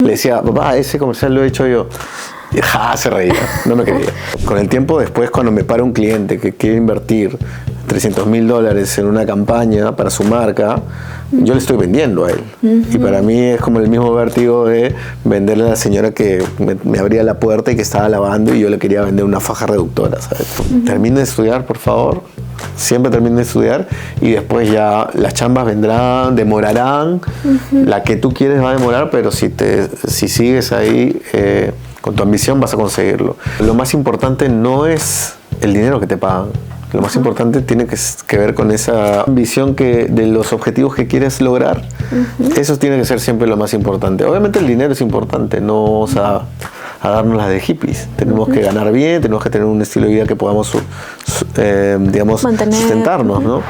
Le decía, papá, ese comercial lo he hecho yo. Y se reía, no me creía. Con el tiempo después, cuando me para un cliente que quiere invertir $300,000 en una campaña para su marca, yo le estoy vendiendo a él. Y para mí es como el mismo vértigo de venderle a la señora que me abría la puerta y que estaba lavando y yo le quería vender una faja reductora, ¿sabes? Termine de estudiar, por favor. Siempre termine de estudiar y después ya las chambas vendrán, demorarán. La que tú quieres va a demorar, pero si sigues ahí con tu ambición vas a conseguirlo. Lo más importante no es el dinero que te pagan. Lo más importante tiene que ver con esa ambición de los objetivos que quieres lograr. Eso tiene que ser siempre lo más importante. Obviamente el dinero es importante, no vamos a darnos las de hippies. Tenemos que ganar bien, tenemos que tener un estilo de vida que podamos, digamos, sustentarnos, ¿no?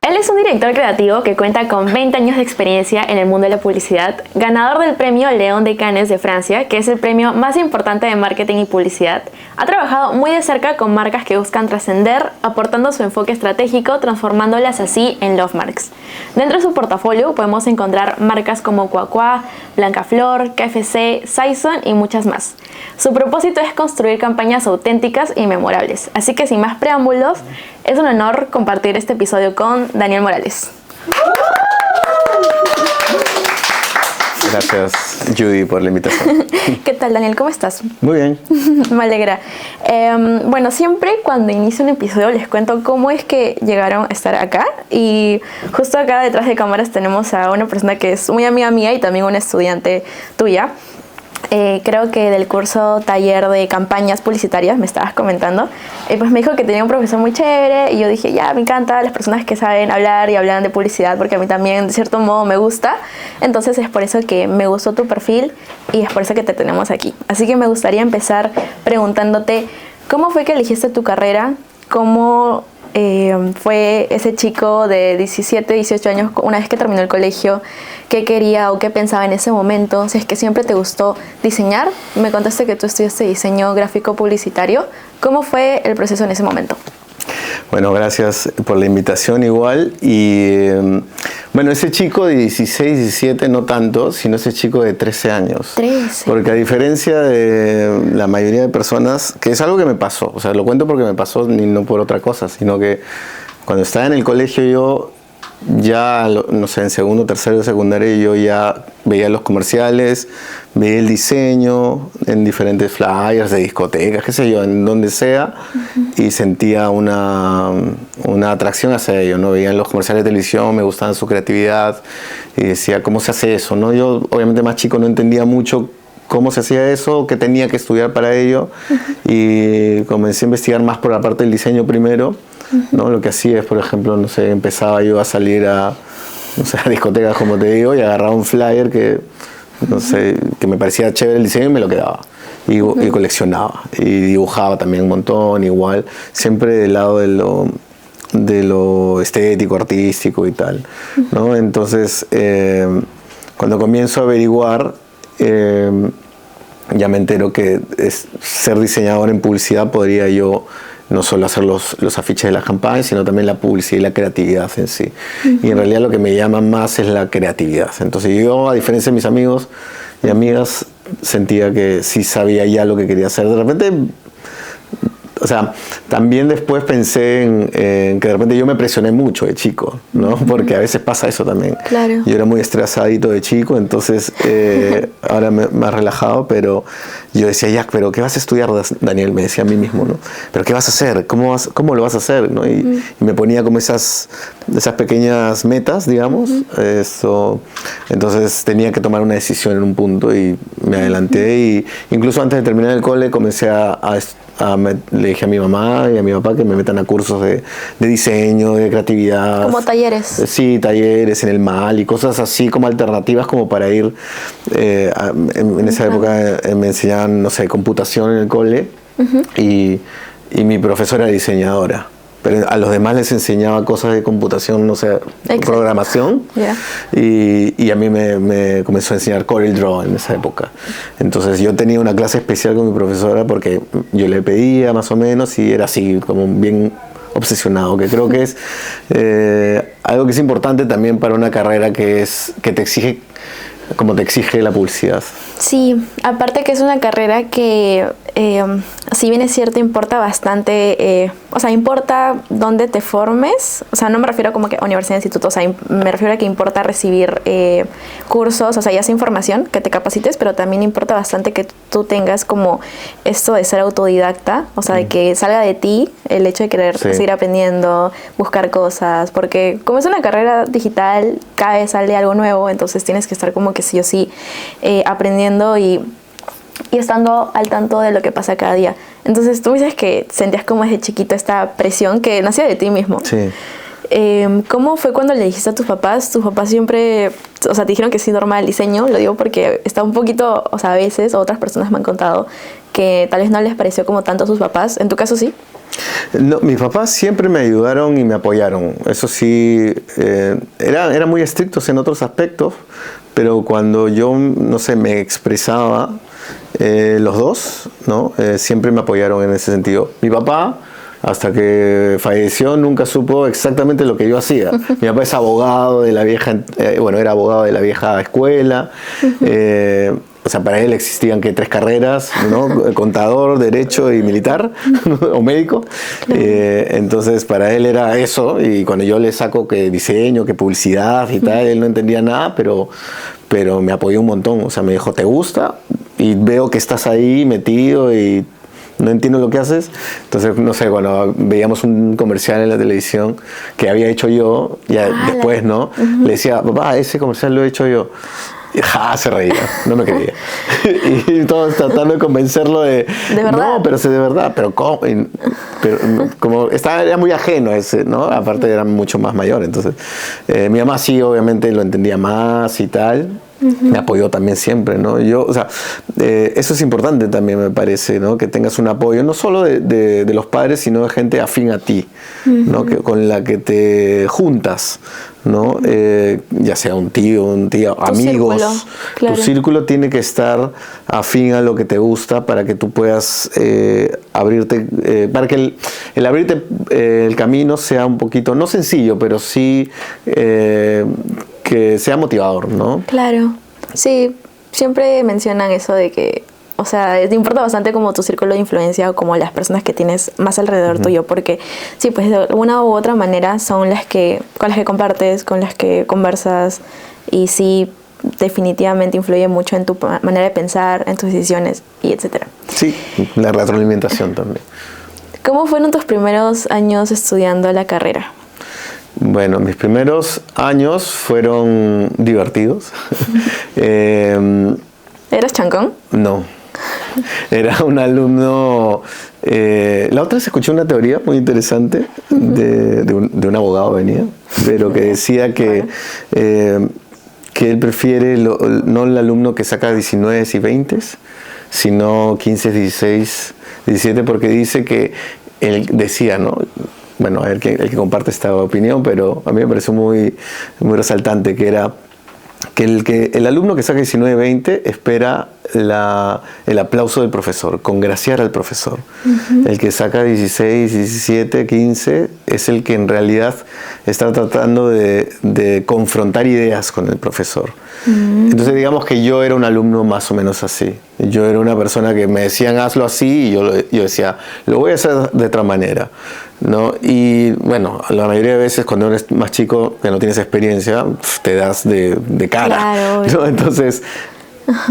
Él es un director creativo que cuenta con 20 años de experiencia en el mundo de la publicidad, ganador del premio León de Cannes de Francia, que es el premio más importante de marketing y publicidad. Ha trabajado muy de cerca con marcas que buscan trascender, aportando su enfoque estratégico, transformándolas así en love marks. Dentro de su portafolio podemos encontrar marcas como Cuacua, Blancaflor, KFC, Saison y muchas más. Su propósito es construir campañas auténticas y memorables. Así que sin más preámbulos, es un honor compartir este episodio con Daniel Morales. Gracias, Judy, por la invitación. ¿Qué tal, Daniel? ¿Cómo estás? Muy bien. Me alegra. Bueno, siempre cuando inicio un episodio les cuento cómo es que llegaron a estar acá. Y justo acá detrás de cámaras tenemos a una persona que es muy amiga mía y también una estudiante tuya. Creo que del curso taller de campañas publicitarias me estabas comentando, pues me dijo que tenía un profesor muy chévere y yo dije, ya, me encanta las personas que saben hablar y hablan de publicidad porque a mí también de cierto modo me gusta. Entonces es por eso que me gustó tu perfil y es por eso que te tenemos aquí. Así que me gustaría empezar preguntándote, ¿cómo fue que elegiste tu carrera? ¿Cómo fue ese chico de 17, 18 años, una vez que terminó el colegio, qué quería o qué pensaba en ese momento? Si es que siempre te gustó diseñar, me contaste que tú estudiaste diseño gráfico publicitario. ¿Cómo fue el proceso en ese momento? Bueno, gracias por la invitación igual. Y bueno, ese chico de 16, 17, no tanto, sino ese chico de 13 años. 13. Porque a diferencia de la mayoría de personas, que es algo que me pasó, o sea, lo cuento porque me pasó y no por otra cosa, sino que cuando estaba en el colegio yo ya, no sé, en segundo, tercero de secundaria yo ya veía los comerciales, veía el diseño en diferentes flyers de discotecas, qué sé yo, en donde sea, y sentía una atracción hacia ello, ¿no? Veía los comerciales de televisión, me gustaban su creatividad y decía, ¿cómo se hace eso? ¿No? Yo, obviamente más chico, no entendía mucho cómo se hacía eso, qué tenía que estudiar para ello, y comencé a investigar más por la parte del diseño primero. ¿No? Lo que hacía es, por ejemplo, no sé, empezaba yo a salir a discotecas, como te digo, y agarraba un flyer que, no sé, que me parecía chévere el diseño y me lo quedaba. Y coleccionaba. Y dibujaba también un montón, igual, siempre del lado de lo estético, artístico y tal, ¿no? Entonces, cuando comienzo a averiguar, ya me entero que ser diseñador en publicidad podría yo no solo hacer los afiches de las campañas, sino también la publicidad y la creatividad en sí. Y en realidad lo que me llama más es la creatividad. Entonces yo, a diferencia de mis amigos y amigas, sentía que sí sabía ya lo que quería hacer. De repente, o sea, también después pensé en que de repente yo me presioné mucho de chico, ¿no? Porque a veces pasa eso también. Claro. Yo era muy estresadito de chico, entonces ahora más relajado, pero yo decía, ya, pero ¿qué vas a estudiar, Daniel? Me decía a mí mismo, ¿no? ¿Pero qué vas a hacer? ¿Cómo lo vas a hacer? ¿No? Y me ponía como esas pequeñas metas, digamos. Entonces tenía que tomar una decisión en un punto y me adelanté. Y incluso antes de terminar el cole comencé le dije a mi mamá y a mi papá que me metan a cursos de diseño, de creatividad. Como talleres. Sí, talleres en el MAL y cosas así como alternativas como para ir. En esa época me enseñaban, no sé, computación en el cole y mi profesora era diseñadora. Pero a los demás les enseñaba cosas de computación, no sé, programación. Yeah. Y a mí me comenzó a enseñar CorelDRAW en esa época. Entonces yo tenía una clase especial con mi profesora porque yo le pedía más o menos y era así como bien obsesionado, que creo que es algo que es importante también para una carrera que te exige, como te exige la publicidad. Sí, aparte que es una carrera que, si bien es cierto, importa bastante, o sea, importa dónde te formes, o sea, no me refiero como que a universidad, instituto, o sea, me refiero a que importa recibir cursos, o sea, ya sea información, que te capacites, pero también importa bastante que tú tengas como esto de ser autodidacta, o sea, de que salga de ti el hecho de querer seguir aprendiendo, buscar cosas, porque como es una carrera digital, cada vez sale algo nuevo, entonces tienes que estar como que sí o sí aprendiendo y estando al tanto de lo que pasa cada día. Entonces tú dices que sentías como desde chiquito esta presión que nacía de ti mismo. Sí. ¿Cómo fue cuando le dijiste a tus papás? Tus papás siempre, o sea, te dijeron que sí, normal el diseño. Lo digo porque está un poquito, o sea, a veces otras personas me han contado que tal vez no les pareció como tanto a sus papás. ¿En tu caso sí? No, mis papás siempre me ayudaron y me apoyaron. Eso sí, eran muy estrictos en otros aspectos, pero cuando yo, no sé, me expresaba, los dos, ¿no? Siempre me apoyaron en ese sentido. Mi papá, hasta que falleció, nunca supo exactamente lo que yo hacía. Mi papá es abogado de la vieja, era abogado de la vieja escuela. O sea, para él existían que 3 carreras, ¿no? Contador, derecho y militar, o médico. Entonces, para él era eso. Y cuando yo le saco que diseño, que publicidad y tal, él no entendía nada, pero me apoyó un montón. O sea, me dijo, ¿te gusta? Y veo que estás ahí metido y no entiendo lo que haces. Entonces, no sé, cuando veíamos un comercial en la televisión que había hecho yo, ya después, ¿no? Le decía, papá, ese comercial lo he hecho yo. Y se reía, no me creía. Y todos tratando de convencerlo de verdad. No, pero sé de verdad, pero ¿cómo? Pero como era muy ajeno a ese, ¿no? Aparte era mucho más mayor, entonces mi mamá sí obviamente lo entendía más y tal. Me apoyó también siempre, ¿no? Yo, o sea, eso es importante también, me parece, ¿no? Que tengas un apoyo, no solo de los padres, sino de gente afín a ti, ¿no? Con la que te juntas, ¿no? Ya sea un tío, amigos. Círculo, claro. Tu círculo tiene que estar afín a lo que te gusta para que tú puedas abrirte, para que el abrirte el camino sea un poquito, no sencillo, pero sí que sea motivador, ¿no? Claro, sí, siempre mencionan eso de que, o sea, te importa bastante como tu círculo de influencia o como las personas que tienes más alrededor tuyo, porque sí, pues de una u otra manera son con las que compartes, con las que conversas y sí, definitivamente influye mucho en tu manera de pensar, en tus decisiones y etcétera. Sí, la retroalimentación también. ¿Cómo fueron tus primeros años estudiando la carrera? Bueno, mis primeros años fueron divertidos. ¿Eras chancón? No. Era un alumno... la otra vez escuché una teoría muy interesante de un abogado venía, pero que decía que él prefiere no el alumno que saca 19 y 20, sino 15, 16, 17, porque dice que él decía, ¿no? Bueno, a ver el que comparte esta opinión, pero a mí me pareció muy, muy resaltante, que era que el alumno que saca 19-20 espera el aplauso del profesor, congraciar al profesor. El que saca 16, 17, 15 es el que en realidad está tratando de confrontar ideas con el profesor. Entonces digamos que yo era un alumno más o menos así. Yo era una persona que me decían hazlo así y yo decía lo voy a hacer de otra manera, ¿no? Y bueno, la mayoría de veces cuando eres más chico que no tienes experiencia te das de cara, claro, ¿no? Entonces,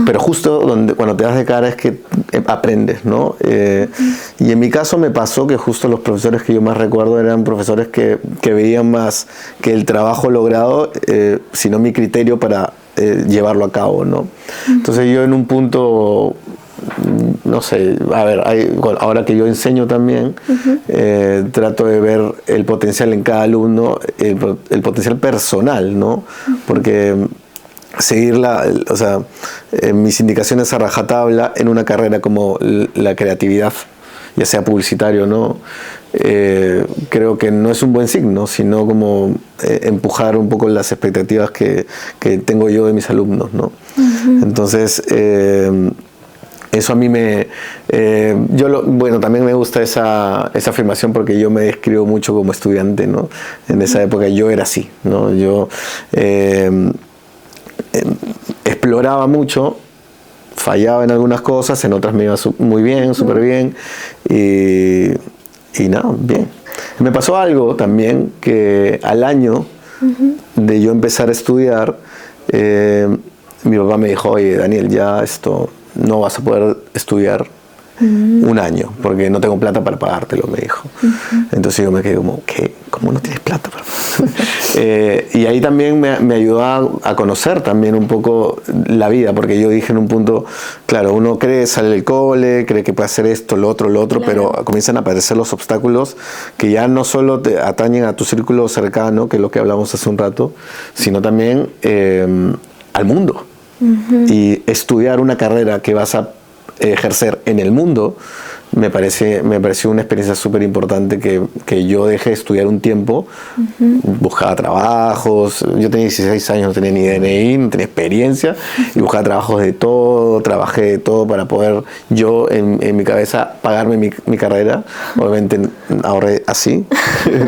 pero justo cuando te das de cara es que aprendes, ¿no? Y en mi caso me pasó que justo los profesores que yo más recuerdo eran profesores que veían más que el trabajo logrado, sino mi criterio para llevarlo a cabo, ¿no? Entonces yo en un punto, no sé, a ver, ahora que yo enseño también, trato de ver el potencial en cada alumno, el potencial personal, ¿no? Porque seguir mis indicaciones a rajatabla en una carrera como la creatividad, ya sea publicitario o no, creo que no es un buen signo, sino como empujar un poco las expectativas que tengo yo de mis alumnos, ¿no? Entonces, Eso a mí bueno, también me gusta esa afirmación porque yo me describo mucho como estudiante, ¿no? En esa época yo era así, ¿no? Yo exploraba mucho, fallaba en algunas cosas, en otras me iba muy bien, súper bien, y nada, bien. Me pasó algo también que al año de yo empezar a estudiar, mi papá me dijo, oye, Daniel, ya no vas a poder estudiar un año, porque no tengo plata para pagártelo, me dijo. Entonces yo me quedé como, ¿qué? ¿Cómo no tienes plata para pagártelo? Y ahí también me ayudó a conocer también un poco la vida, porque yo dije en un punto, claro, uno cree, sale del cole, cree que puede hacer esto, lo otro, claro, pero comienzan a aparecer los obstáculos que ya no solo te atañen a tu círculo cercano, que es lo que hablamos hace un rato, sino también al mundo. Y estudiar una carrera que vas a ejercer en el mundo me pareció una experiencia súper importante que yo dejé de estudiar un tiempo, buscaba trabajos, yo tenía 16 años, no tenía ni DNI, no tenía experiencia, y buscaba trabajos de todo, trabajé de todo para poder yo en mi cabeza pagarme mi carrera. Obviamente ahorré así,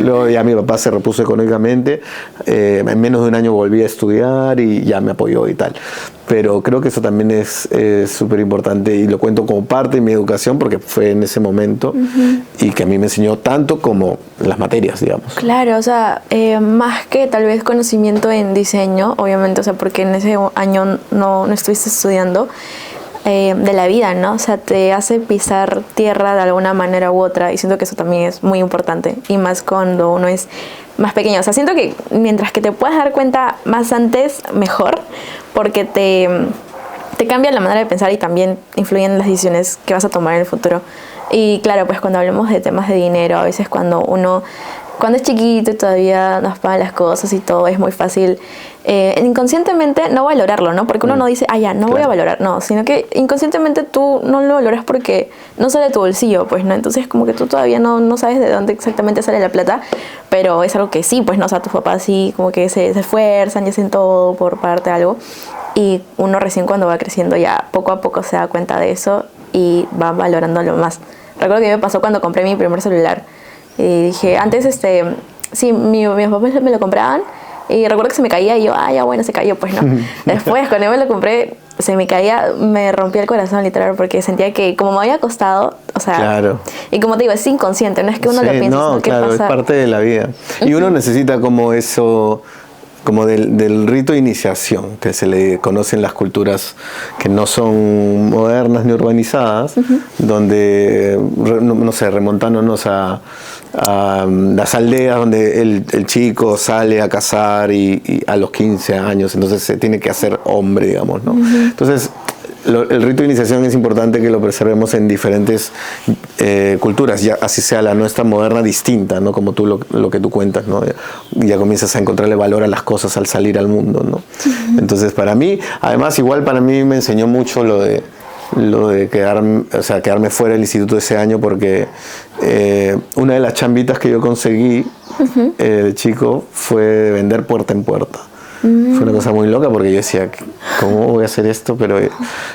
luego ya mi papá se repuso económicamente, en menos de un año volví a estudiar y ya me apoyó y tal. Pero creo que eso también es súper importante y lo cuento como parte de mi educación porque fue en ese momento y que a mí me enseñó tanto como las materias, digamos. Claro, o sea, más que tal vez conocimiento en diseño, obviamente, o sea, porque en ese año no estuviste estudiando, de la vida, ¿no? O sea, te hace pisar tierra de alguna manera u otra y siento que eso también es muy importante y más cuando uno es más pequeño. O sea, siento que mientras que te puedas dar cuenta más antes, mejor, porque te cambia la manera de pensar y también influye en las decisiones que vas a tomar en el futuro. Y claro, pues cuando hablemos de temas de dinero, a veces cuando es chiquito y todavía nos pagan las cosas y todo, es muy fácil inconscientemente no valorarlo, ¿no? Porque uno no dice, no voy a valorar, no, sino que inconscientemente tú no lo valoras porque no sale de tu bolsillo, pues, ¿no? Entonces como que tú todavía no sabes de dónde exactamente sale la plata, pero es algo que sí, pues, ¿no? O sea, tus papás sí como que se esfuerzan y hacen todo por pagarte algo y uno recién cuando va creciendo ya poco a poco se da cuenta de eso y va valorándolo más. Recuerdo que me pasó cuando compré mi primer celular. Y dije, antes, sí, mis papás me lo compraban y recuerdo que se me caía y yo, ya bueno, se cayó, pues no. Después, cuando yo me lo compré, se me caía, me rompía el corazón literal porque sentía que como me había costado, o sea, claro. Y como te digo, es inconsciente, no es que uno lo piense, no, sino que claro, pasa. Es parte de la vida. Y uno necesita como eso, como del rito de iniciación que se le conoce en las culturas que no son modernas ni urbanizadas, donde, no sé, remontándonos a las aldeas donde el chico sale a cazar y a los 15 años, entonces se tiene que hacer hombre, digamos, ¿no? Entonces, el rito de iniciación es importante que lo preservemos en diferentes culturas, ya así sea la nuestra moderna distinta, ¿no? Como tú lo que tú cuentas, ¿no? Ya comienzas a encontrarle valor a las cosas al salir al mundo, ¿no? Entonces, para mí, además, igual para mí me enseñó mucho lo de quedarme fuera del instituto ese año porque una de las chambitas que yo conseguí de chico fue de vender puerta en puerta. Fue una cosa muy loca porque yo decía, ¿cómo voy a hacer esto? Pero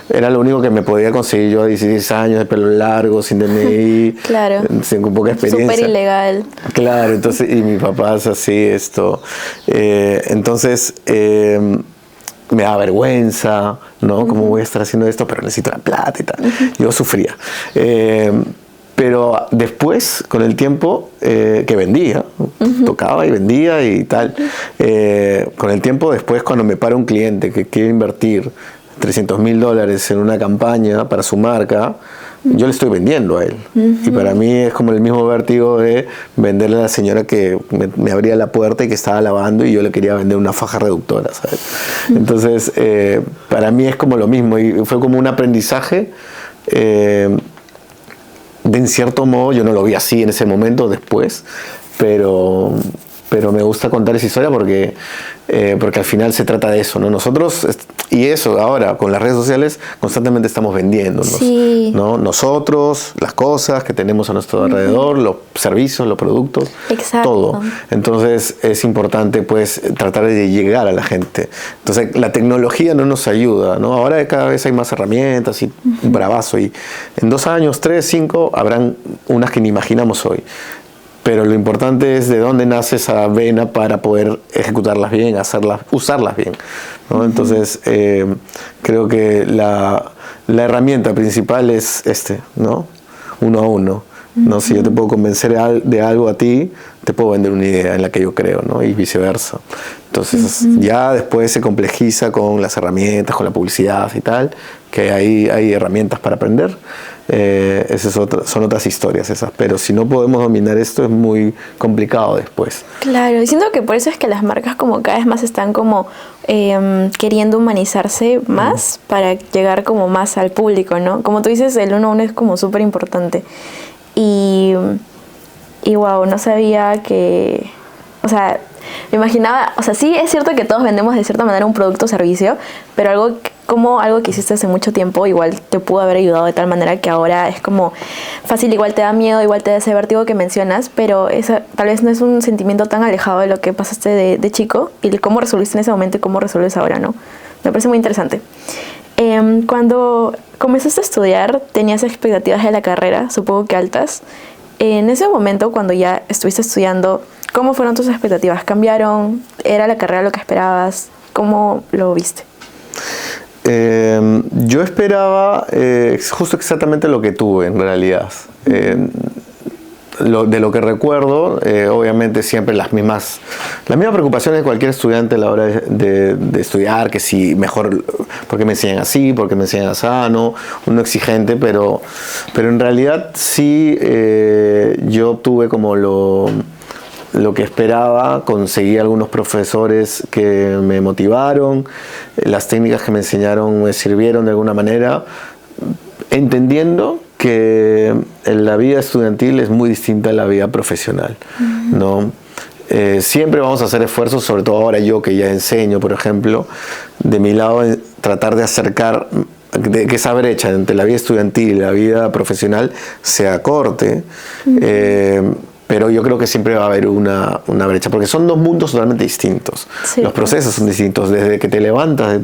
era lo único que me podía conseguir yo a 16 años, de pelo largo, sin DNI, claro. Sin poca experiencia. Súper ilegal. Claro, entonces, y mi papá es así, entonces, me da vergüenza, ¿no? ¿Cómo voy a estar haciendo esto? Pero necesito la plata y tal. Yo sufría. Pero después, con el tiempo, que vendía, tocaba y vendía y tal, con el tiempo después cuando me para un cliente que quiere invertir $300,000 en una campaña para su marca, yo le estoy vendiendo a él. Y para mí es como el mismo vértigo de venderle a la señora que me abría la puerta y que estaba lavando y yo le quería vender una faja reductora, ¿sabes? Entonces, para mí es como lo mismo y fue como un aprendizaje. En cierto modo, yo no lo vi así en ese momento, después, pero pero me gusta contar esa historia porque al final se trata de eso, ¿no? Nosotros, y eso ahora con las redes sociales, constantemente estamos vendiéndonos, sí. ¿no? Nosotros, las cosas que tenemos a nuestro alrededor, los servicios, los productos, exacto. todo. Entonces es importante pues tratar de llegar a la gente. Entonces la tecnología no nos ayuda, ¿no? Ahora cada vez hay más herramientas y bravazo, y en 2 años, 3, 5, habrán unas que ni imaginamos hoy. Pero lo importante es de dónde nace esa vena para poder ejecutarlas bien, usarlas bien, ¿no? Entonces, creo que la herramienta principal es ¿no? 1 a 1. ¿No? Si yo te puedo convencer de algo a ti, te puedo vender una idea en la que yo creo, ¿no? Y viceversa. Entonces, ya después se complejiza con las herramientas, con la publicidad y tal, que hay herramientas para aprender. Son otras historias esas, pero si no podemos dominar esto es muy complicado después. Claro, y siento que por eso es que las marcas como cada vez más están como queriendo humanizarse más para llegar como más al público, ¿no? Como tú dices, el 1 a 1 es como súper importante. Y wow, no sabía que, o sea, me imaginaba, o sea, sí es cierto que todos vendemos de cierta manera un producto o servicio, pero algo que hiciste hace mucho tiempo igual te pudo haber ayudado de tal manera que ahora es como fácil, igual te da miedo, igual te da ese vértigo que mencionas, pero tal vez no es un sentimiento tan alejado de lo que pasaste de chico y de cómo resolviste en ese momento y cómo resuelves ahora, ¿no? Me parece muy interesante. Cuando comenzaste a estudiar, tenías expectativas de la carrera, supongo que altas. En ese momento, cuando ya estuviste estudiando, ¿cómo fueron tus expectativas? ¿Cambiaron? ¿Era la carrera lo que esperabas? ¿Cómo lo viste? Yo esperaba justo exactamente lo que tuve en realidad. De lo que recuerdo, obviamente siempre las mismas preocupaciones de cualquier estudiante a la hora de estudiar, que si mejor, porque me enseñan así, porque me enseñan así, ¿no? Uno exigente, pero en realidad sí, yo obtuve como lo que esperaba, conseguí algunos profesores que me motivaron, las técnicas que me enseñaron me sirvieron de alguna manera, entendiendo que la vida estudiantil es muy distinta a la vida profesional, ¿no? Siempre vamos a hacer esfuerzos, sobre todo ahora yo que ya enseño, por ejemplo, de mi lado, tratar de acercar, de que esa brecha entre la vida estudiantil y la vida profesional se acorte, pero yo creo que siempre va a haber una brecha, porque son 2 mundos totalmente distintos. Sí, los procesos son distintos. Desde que te levantas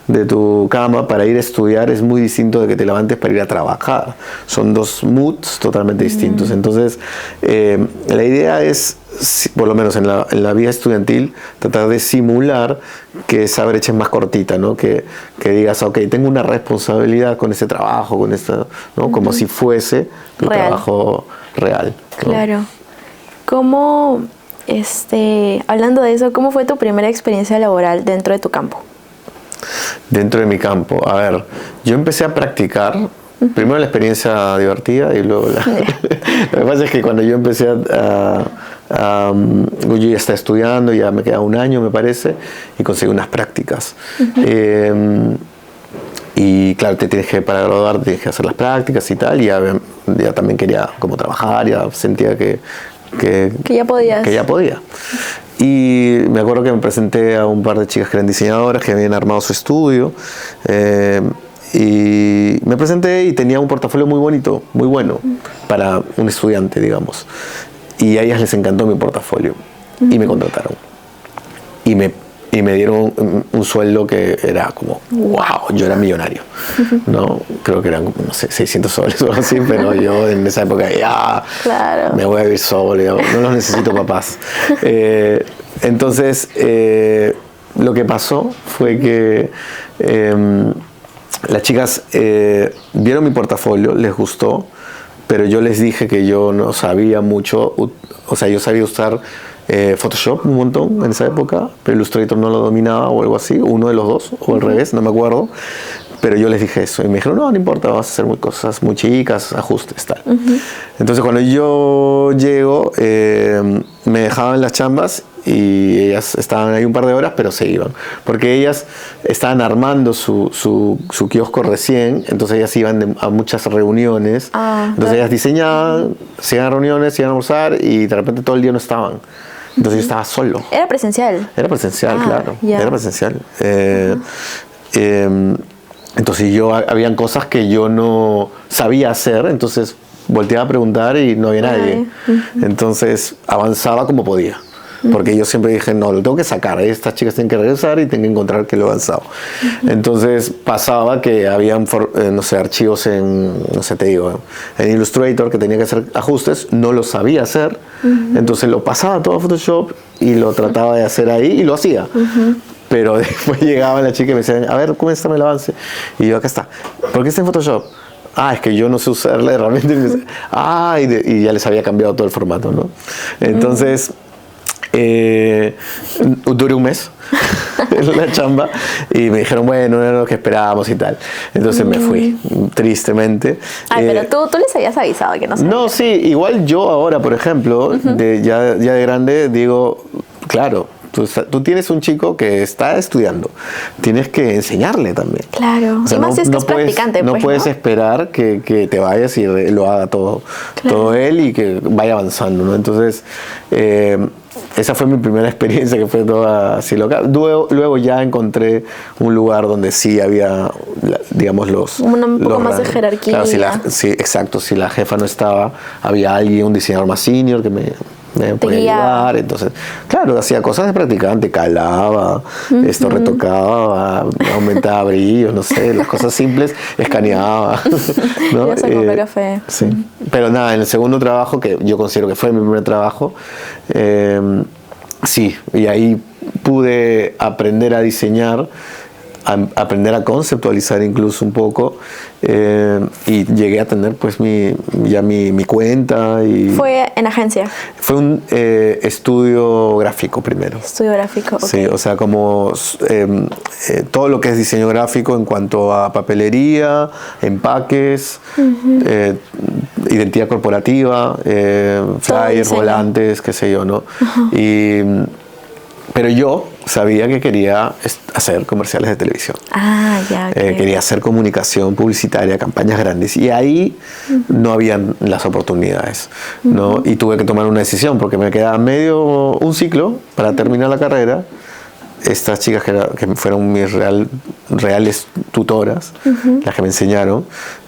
de tu cama para ir a estudiar es muy distinto de que te levantes para ir a trabajar. Son 2 moods totalmente distintos. Entonces, la idea es, por lo menos en la vida estudiantil, tratar de simular que esa brecha es más cortita, ¿no? Que digas, ok, tengo una responsabilidad con ese trabajo, con esto, ¿no? Como si fuese un trabajo real, ¿no? Claro. ¿Cómo, hablando de eso, cómo fue tu primera experiencia laboral dentro de tu campo? Dentro de mi campo, a ver, yo empecé a practicar, primero la experiencia divertida y luego Lo que pasa es que cuando yo empecé yo ya estaba estudiando, ya me quedaba 1 año me parece, y conseguí unas prácticas. Y claro, para graduar tienes que hacer las prácticas y tal, y ya también quería como trabajar, ya sentía que ya podías. Que ya podía. Y me acuerdo que me presenté a un par de chicas que eran diseñadoras, que habían armado su estudio, y me presenté y tenía un portafolio muy bonito, muy bueno, para un estudiante, digamos. Y a ellas les encantó mi portafolio, y me contrataron. Y me dieron un sueldo que era como, wow, yo era millonario, ¿no? Creo que eran, no sé, 600 soles o algo así, pero yo en esa época, claro, me voy a vivir solo, no los necesito papás. Entonces, lo que pasó fue que las chicas vieron mi portafolio, les gustó, pero yo les dije que yo no sabía mucho, o sea, yo sabía usar Photoshop un montón en esa época, pero Illustrator no lo dominaba o algo así, uno de los dos, o al revés, no me acuerdo. Pero yo les dije eso y me dijeron, no importa, vas a hacer cosas muy chicas, ajustes, tal. Entonces cuando yo llego, me dejaban las chambas y ellas estaban ahí un par de horas, pero se iban. Porque ellas estaban armando su kiosco recién, entonces ellas iban a muchas reuniones. Entonces ellas diseñaban, se iban a reuniones, se iban a almorzar y de repente todo el día no estaban. Entonces yo estaba solo. ¿Era presencial? Era presencial, claro. Yeah. Era presencial. Entonces habían cosas que yo no sabía hacer, entonces volteaba a preguntar y no había nadie. Entonces avanzaba como podía. Porque yo siempre dije, no, lo tengo que sacar. Estas chicas tienen que regresar y tengo que encontrar que lo he avanzado. Entonces pasaba que habían, no sé, archivos en Illustrator que tenía que hacer ajustes. No lo sabía hacer. Entonces lo pasaba todo a Photoshop y lo trataba de hacer ahí y lo hacía. Pero después llegaba la chica y me decía, a ver, ¿cómo está el avance? Y yo, acá está. ¿Por qué está en Photoshop? Es que yo no sé usar la herramienta. Y ya les había cambiado todo el formato, ¿no? Entonces... duré un mes en la chamba y me dijeron, bueno, no era lo que esperábamos y tal. Entonces me fui, tristemente. Pero tú les habías avisado que no sabías. No, sí, igual yo ahora, por ejemplo, ya de grande, digo, claro, tú tienes un chico que está estudiando, tienes que enseñarle también. Claro, o sea, y más si es que es practicante. No puedes esperar que te vayas y lo haga todo él y que vaya avanzando, ¿no? Entonces, esa fue mi primera experiencia, que fue toda así loca. Luego ya encontré un lugar donde sí había, digamos, un poco más de jerarquía. Claro, sí, exacto. Si la jefa no estaba, había alguien, un diseñador más senior que me podía ayudar. Entonces, claro, hacía cosas de practicante, calaba, retocaba, aumentaba brillos, no sé, las cosas simples, escaneaba. ¿no? Ya se compró café. Sí. Pero nada, en el segundo trabajo, que yo considero que fue mi primer trabajo, sí, y ahí pude aprender a diseñar, aprender a conceptualizar incluso un poco, y llegué a tener pues mi cuenta. ¿Fue en agencia? Fue un estudio gráfico primero. Estudio gráfico, ok. Sí, o sea, como todo lo que es diseño gráfico en cuanto a papelería, empaques, identidad corporativa, flyers, volantes, qué sé yo, ¿no? Pero yo sabía que quería hacer comerciales de televisión. Ya, okay. Quería hacer comunicación publicitaria, campañas grandes. Y ahí no habían las oportunidades, ¿no? Y tuve que tomar una decisión porque me quedaba un ciclo para terminar la carrera. Estas chicas que fueron mis reales tutoras, las que me enseñaron,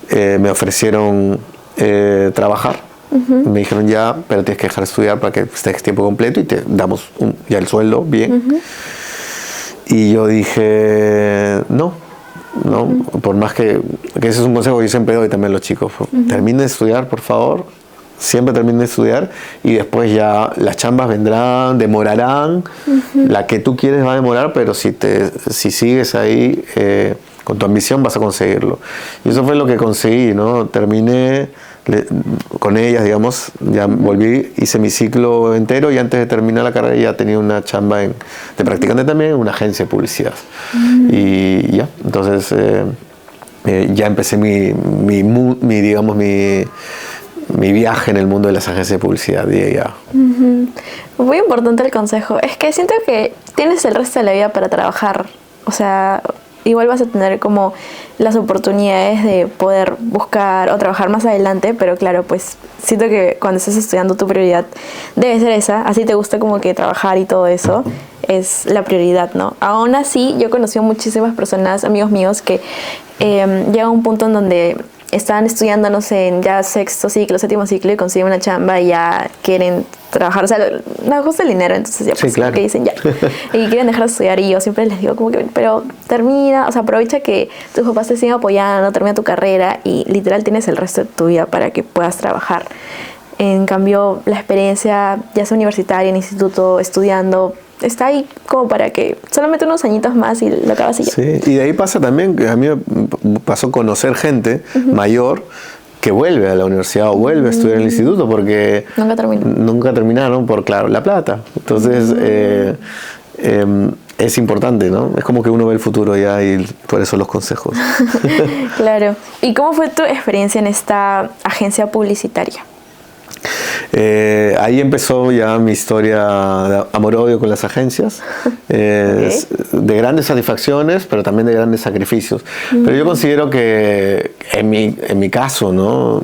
me ofrecieron trabajar. Me dijeron ya, pero tienes que dejar de estudiar para que estés tiempo completo y te damos ya el sueldo bien. Y yo dije, no, por más que ese es un consejo que yo siempre doy también a los chicos. Terminen de estudiar, por favor, siempre terminen de estudiar y después ya las chambas vendrán, demorarán. La que tú quieres va a demorar, pero si sigues ahí con tu ambición vas a conseguirlo. Y eso fue lo que conseguí, ¿no? Terminé con ellas, digamos, ya volví, hice mi ciclo entero y antes de terminar la carrera ya tenía una chamba de practicante también en una agencia de publicidad. Y ya, entonces ya empecé mi viaje en el mundo de las agencias de publicidad. Y ya. Muy importante el consejo. Es que siento que tienes el resto de la vida para trabajar. O sea, igual vas a tener como las oportunidades de poder buscar o trabajar más adelante, pero claro, pues siento que cuando estás estudiando tu prioridad debe ser esa, así te gusta como que trabajar y todo eso, es la prioridad, ¿no? Aún así, yo he conocido muchísimas personas, amigos míos, que llega un punto en donde están estudiando, no sé, en ya sexto ciclo, séptimo ciclo y consiguen una chamba y ya quieren trabajar, o sea, no gusta el dinero, entonces ya pues, que dicen ya, y quieren dejar de estudiar y yo siempre les digo como que, pero termina, o sea, aprovecha que tus papás te siguen apoyando, termina tu carrera y literal tienes el resto de tu vida para que puedas trabajar. En cambio, la experiencia, ya sea universitaria, en instituto, estudiando, está ahí como para que solamente unos añitos más y lo acabas y ya. Sí, y de ahí pasa también, que a mí me pasó conocer gente mayor que vuelve a la universidad o vuelve a estudiar en el instituto porque nunca terminaron por, claro, la plata. Entonces, es importante, ¿no? Es como que uno ve el futuro ya y por eso los consejos. Claro. ¿Y cómo fue tu experiencia en esta agencia publicitaria? Ahí empezó ya mi historia de amor-odio con las agencias, de grandes satisfacciones, pero también de grandes sacrificios. Pero yo considero que en mi caso, ¿no?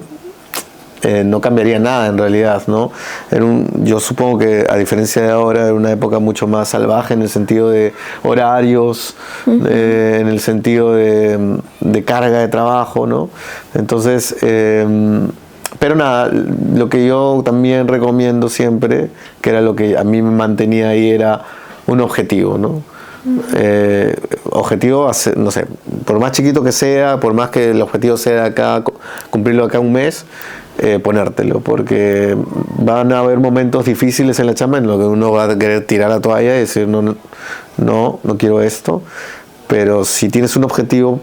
no cambiaría nada en realidad, ¿no? Yo supongo que a diferencia de ahora era una época mucho más salvaje en el sentido de horarios, en el sentido de carga de trabajo, ¿no? Entonces, pero nada, lo que yo también recomiendo siempre, que era lo que a mí me mantenía ahí, era un objetivo, ¿no? Objetivo, no sé, por más chiquito que sea, por más que el objetivo sea acá, cumplirlo acá un mes, ponértelo, porque van a haber momentos difíciles en la chamba en los que uno va a querer tirar la toalla y decir no quiero esto, pero si tienes un objetivo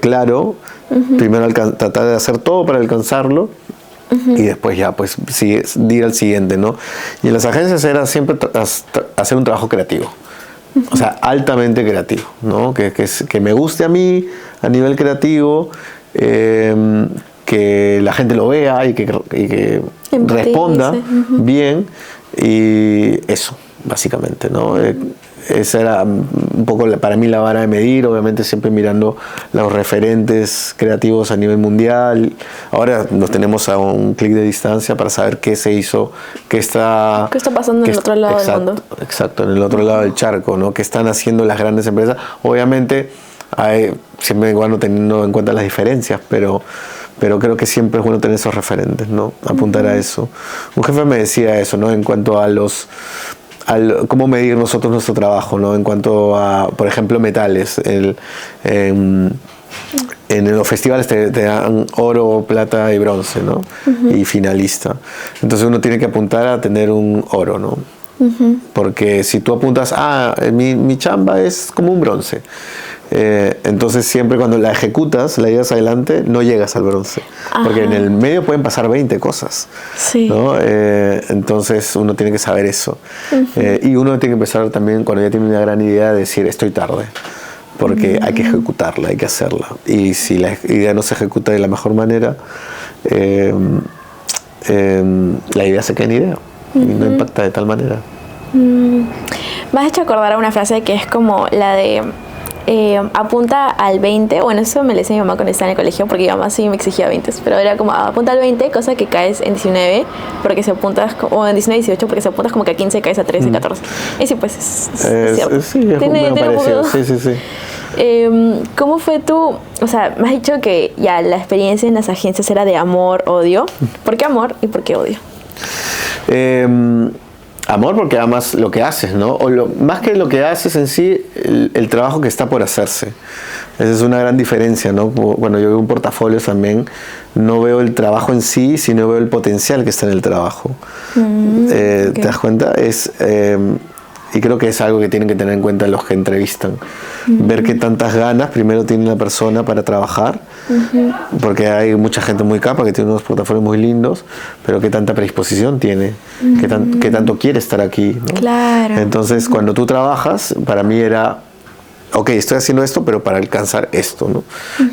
claro, primero tratar de hacer todo para alcanzarlo y después ya pues ir al siguiente, ¿no? Y en las agencias era siempre hacer un trabajo creativo. O sea, altamente creativo, ¿no? Que me guste a mí a nivel creativo, que la gente lo vea y que responda bien, y eso, básicamente, ¿no? Esa era un poco para mí la vara de medir, obviamente siempre mirando los referentes creativos a nivel mundial. Ahora nos tenemos a un clic de distancia para saber qué se hizo, qué está pasando en el otro lado del mundo. Exacto, en el otro lado del charco, ¿no? ¿Qué están haciendo las grandes empresas? Obviamente, siempre es bueno teniendo en cuenta las diferencias, pero creo que siempre es bueno tener esos referentes, ¿no? Apuntar a eso. Un jefe me decía eso, ¿no? En cuanto a cómo medir nosotros nuestro trabajo, ¿no? En cuanto a, por ejemplo, metales. En los festivales te dan oro, plata y bronce, ¿no? Y finalista. Entonces uno tiene que apuntar a tener un oro, ¿no? Porque si tú apuntas, mi chamba es como un bronce. Entonces siempre cuando la ejecutas, la llevas adelante, no llegas al bronce. Porque en el medio pueden pasar 20 cosas, ¿no? Entonces uno tiene que saber eso. Y uno tiene que empezar también, cuando ya tiene una gran idea, a decir, estoy tarde. Porque hay que ejecutarla, hay que hacerla. Y si la idea no se ejecuta de la mejor manera, la idea se queda en idea. Y no impacta de tal manera. Me has hecho acordar a una frase que es como la de apunta al 20. Bueno, eso me lo decía mi mamá cuando estaba en el colegio, porque mi mamá sí me exigía 20, pero era como apunta al 20, cosa que caes en 19, porque si apuntas, o en 19, 18, porque si apuntas como que a 15 caes a 13, 14. Y sí, pues es cierto. Sí, es tiene parecido. Sí. ¿Cómo fue tú? O sea, me has dicho que ya la experiencia en las agencias era de amor, odio. ¿Por qué amor y por qué odio? Amor porque amas lo que haces, ¿no? Más que lo que haces en sí, el trabajo que está por hacerse. Esa es una gran diferencia, ¿no? Bueno, yo veo un portafolio también, no veo el trabajo en sí, sino veo el potencial que está en el trabajo. ¿Okay? ¿Te das cuenta? Y creo que es algo que tienen que tener en cuenta los que entrevistan. Ver qué tantas ganas primero tiene la persona para trabajar, porque hay mucha gente muy capa que tiene unos portafolios muy lindos, pero qué tanta predisposición tiene, qué tanto quiere estar aquí, ¿no? Claro. Entonces, cuando tú trabajas, para mí era, ok, estoy haciendo esto, pero para alcanzar esto, ¿no?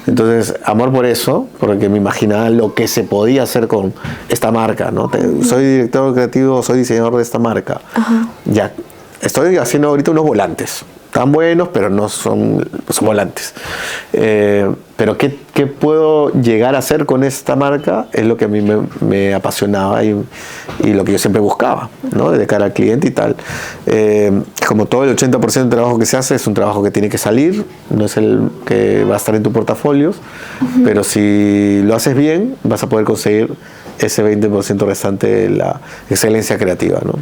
Entonces, amor por eso, porque me imaginaba lo que se podía hacer con esta marca, ¿no? Soy director creativo, soy diseñador de esta marca. Ya. Estoy haciendo ahorita unos volantes, tan buenos, pero no son volantes. Pero ¿qué puedo llegar a hacer con esta marca? Es lo que a mí me apasionaba y lo que yo siempre buscaba, ¿no? De cara al cliente y tal. Como todo el 80% del trabajo que se hace es un trabajo que tiene que salir, no es el que va a estar en tus portafolios, pero si lo haces bien, vas a poder conseguir ese 20% restante de la excelencia creativa, ¿no?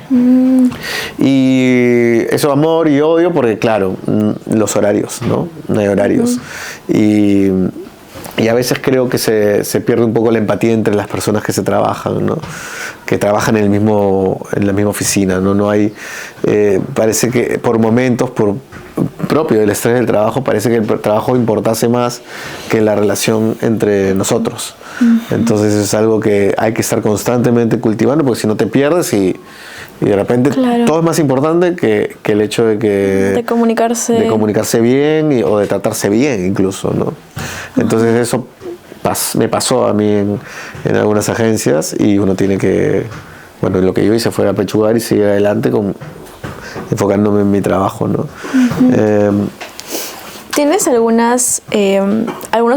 Y eso, amor y odio, porque claro, los horarios, ¿no? No hay horarios. Y a veces creo que se pierde un poco la empatía entre las personas que se trabajan, ¿no? Que trabajan en la misma oficina, ¿no? No hay, parece que por momentos, propio del estrés del trabajo, parece que el trabajo importase más que la relación entre nosotros. Entonces es algo que hay que estar constantemente cultivando, porque si no te pierdes y de repente todo es más importante que el hecho de comunicarse bien o de tratarse bien incluso, ¿no? Entonces eso me pasó a mí en algunas agencias, y uno tiene que, bueno, lo que yo hice fue apechugar y seguir adelante enfocándome en mi trabajo, ¿no? ¿Tienes algunos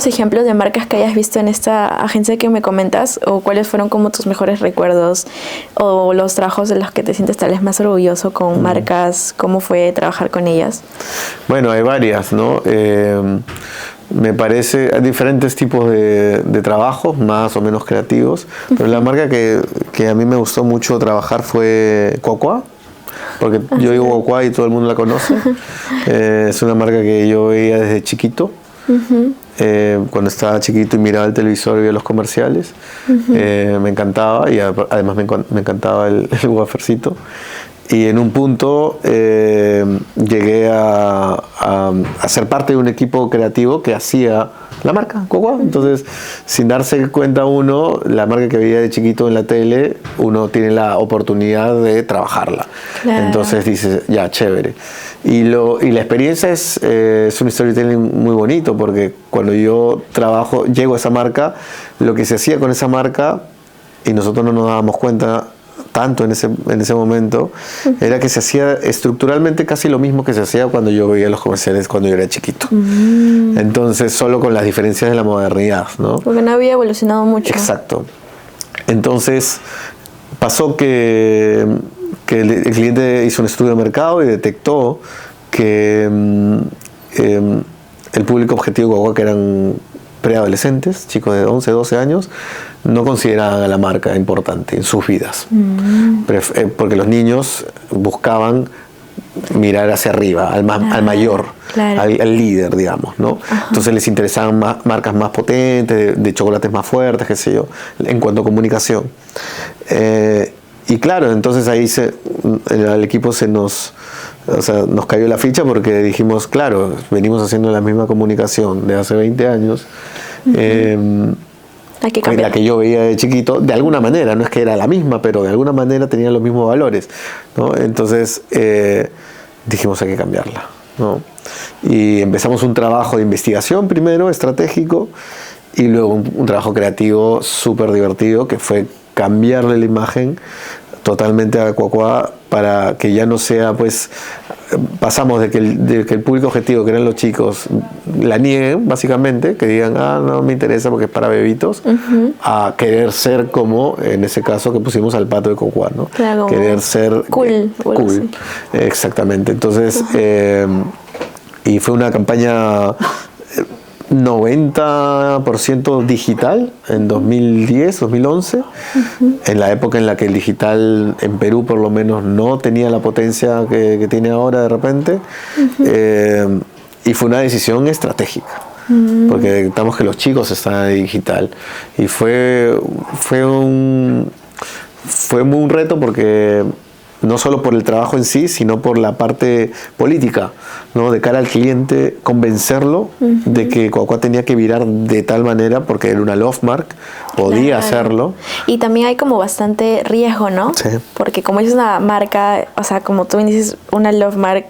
ejemplos de marcas que hayas visto en esta agencia que me comentas? ¿O cuáles fueron como tus mejores recuerdos? ¿O los trabajos de los que te sientes tal vez más orgulloso con marcas? ¿Cómo fue trabajar con ellas? Bueno, hay varias, ¿no? Me parece, hay diferentes tipos de trabajos, más o menos creativos, pero la marca que a mí me gustó mucho trabajar fue Cocoa, porque yo digo Cocoa y todo el mundo la conoce. Es una marca que yo veía desde chiquito, cuando estaba chiquito y miraba el televisor y veía los comerciales. Me encantaba y además me encantaba el wafercito. Y en un punto llegué a ser parte de un equipo creativo que hacía la marca Cocoa. Entonces, sin darse cuenta uno, la marca que veía de chiquito en la tele, uno tiene la oportunidad de trabajarla. Claro. Entonces dices, ya, chévere. Y la experiencia es un storytelling muy bonito, porque cuando yo llego a esa marca, lo que se hacía con esa marca, y nosotros no nos dábamos cuenta tanto en ese momento, era que se hacía estructuralmente casi lo mismo que se hacía cuando yo veía los comerciales cuando yo era chiquito. Entonces, solo con las diferencias de la modernidad, ¿no? Porque no había evolucionado mucho. Exacto. Entonces, pasó que el cliente hizo un estudio de mercado y detectó que el público objetivo de Cocoa, que eran preadolescentes, chicos de 11, 12 años, no consideraban a la marca importante en sus vidas. Porque los niños buscaban mirar hacia arriba, al mayor, claro, al líder, digamos, ¿no? Entonces les interesaban marcas más potentes, de chocolates más fuertes, qué sé yo, en cuanto a comunicación. Y claro, entonces ahí al equipo nos cayó la ficha, porque dijimos, claro, venimos haciendo la misma comunicación de hace 20 años, la que yo veía de chiquito, de alguna manera, no es que era la misma, pero de alguna manera tenía los mismos valores, ¿no? Entonces dijimos, hay que cambiarla, ¿no? Y empezamos un trabajo de investigación primero, estratégico, y luego un trabajo creativo súper divertido, que fue cambiarle la imagen totalmente a Cocoa, para que ya no sea, pues, pasamos de que el público objetivo, que eran los chicos, la nieguen, básicamente, que digan, no me interesa porque es para bebitos, a querer ser como, en ese caso, que pusimos al pato de Cocoa, ¿no? Claro, querer ser cool. Exactamente. Entonces, y fue una campaña 90% digital en 2010, 2011, en la época en la que el digital en Perú por lo menos no tenía la potencia que tiene ahora de repente, y fue una decisión estratégica, porque detectamos que los chicos estaban en digital, y fue un reto, porque no solo por el trabajo en sí, sino por la parte política, ¿no? De cara al cliente, convencerlo de que Cocoa tenía que virar de tal manera, porque era una love mark, podía hacerlo. Y también hay como bastante riesgo, ¿no? Sí. Porque como es una marca, o sea, como tú dices, una love mark,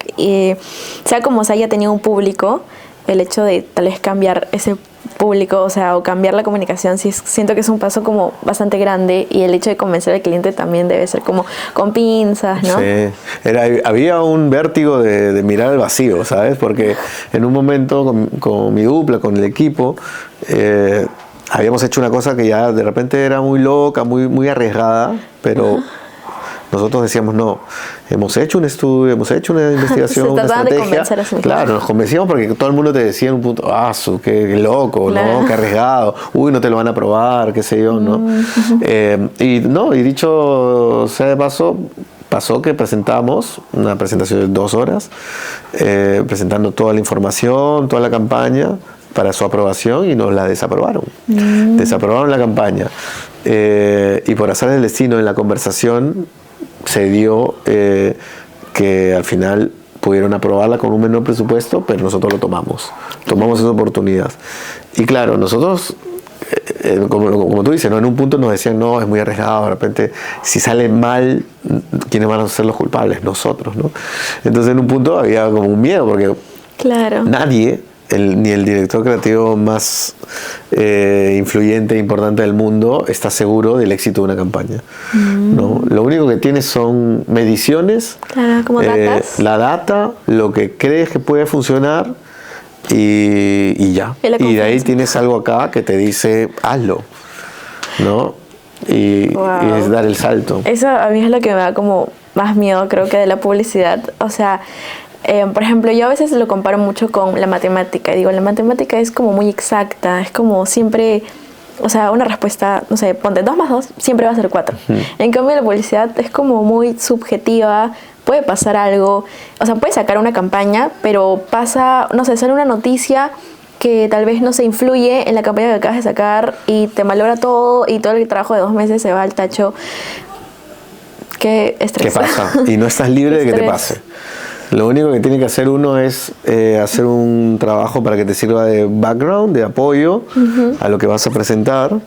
sea como se haya tenido un público, el hecho de tal vez cambiar ese público, o sea, o cambiar la comunicación, sí, siento que es un paso como bastante grande, y el hecho de convencer al cliente también debe ser como con pinzas, ¿no? Sí, había un vértigo de mirar al vacío, ¿sabes? Porque en un momento con mi dupla, con el equipo, habíamos hecho una cosa que ya de repente era muy loca, muy arriesgada, pero nosotros decíamos, no, hemos hecho un estudio, hemos hecho una investigación, una estrategia. Claro, nos convencíamos, porque todo el mundo te decía en un punto, qué loco, claro, ¿no? Qué arriesgado, no te lo van a probar, qué sé yo, ¿no? Y dicho sea de paso, pasó que presentamos una presentación de 2 horas, presentando toda la información, toda la campaña, para su aprobación, y nos la desaprobaron. Desaprobaron la campaña. Y por azar del destino, en la conversación se dio que al final pudieron aprobarla con un menor presupuesto, pero nosotros lo tomamos esa oportunidad. Y claro, nosotros, como tú dices, ¿no? En un punto nos decían, no, es muy arriesgado, de repente si sale mal, ¿quiénes van a ser los culpables? Nosotros, ¿no? Entonces en un punto había como un miedo, porque nadie, ni el director creativo más influyente e importante del mundo, está seguro del éxito de una campaña, ¿no? Lo único que tiene son mediciones, como datas. La data, lo que crees que puede funcionar, y ya. Y de ahí tienes algo acá que te dice, hazlo, ¿no? Y es dar el salto. Eso a mí es lo que me da como más miedo, creo que de la publicidad. O sea, por ejemplo, yo a veces lo comparo mucho con la matemática. Digo, la matemática es como muy exacta, es como siempre, o sea, una respuesta, no sé, ponte 2 más 2, siempre va a ser 4. En cambio, la publicidad es como muy subjetiva, puede pasar algo, o sea, puedes sacar una campaña, pero pasa, no sé, sale una noticia que tal vez no se influye en la campaña que acabas de sacar y te malogra todo y todo el trabajo de 2 meses se va al tacho. Qué estrés. ¿Qué pasa? Y no estás libre de que te pase. Lo único que tiene que hacer uno es hacer un trabajo para que te sirva de background, de apoyo a lo que vas a presentar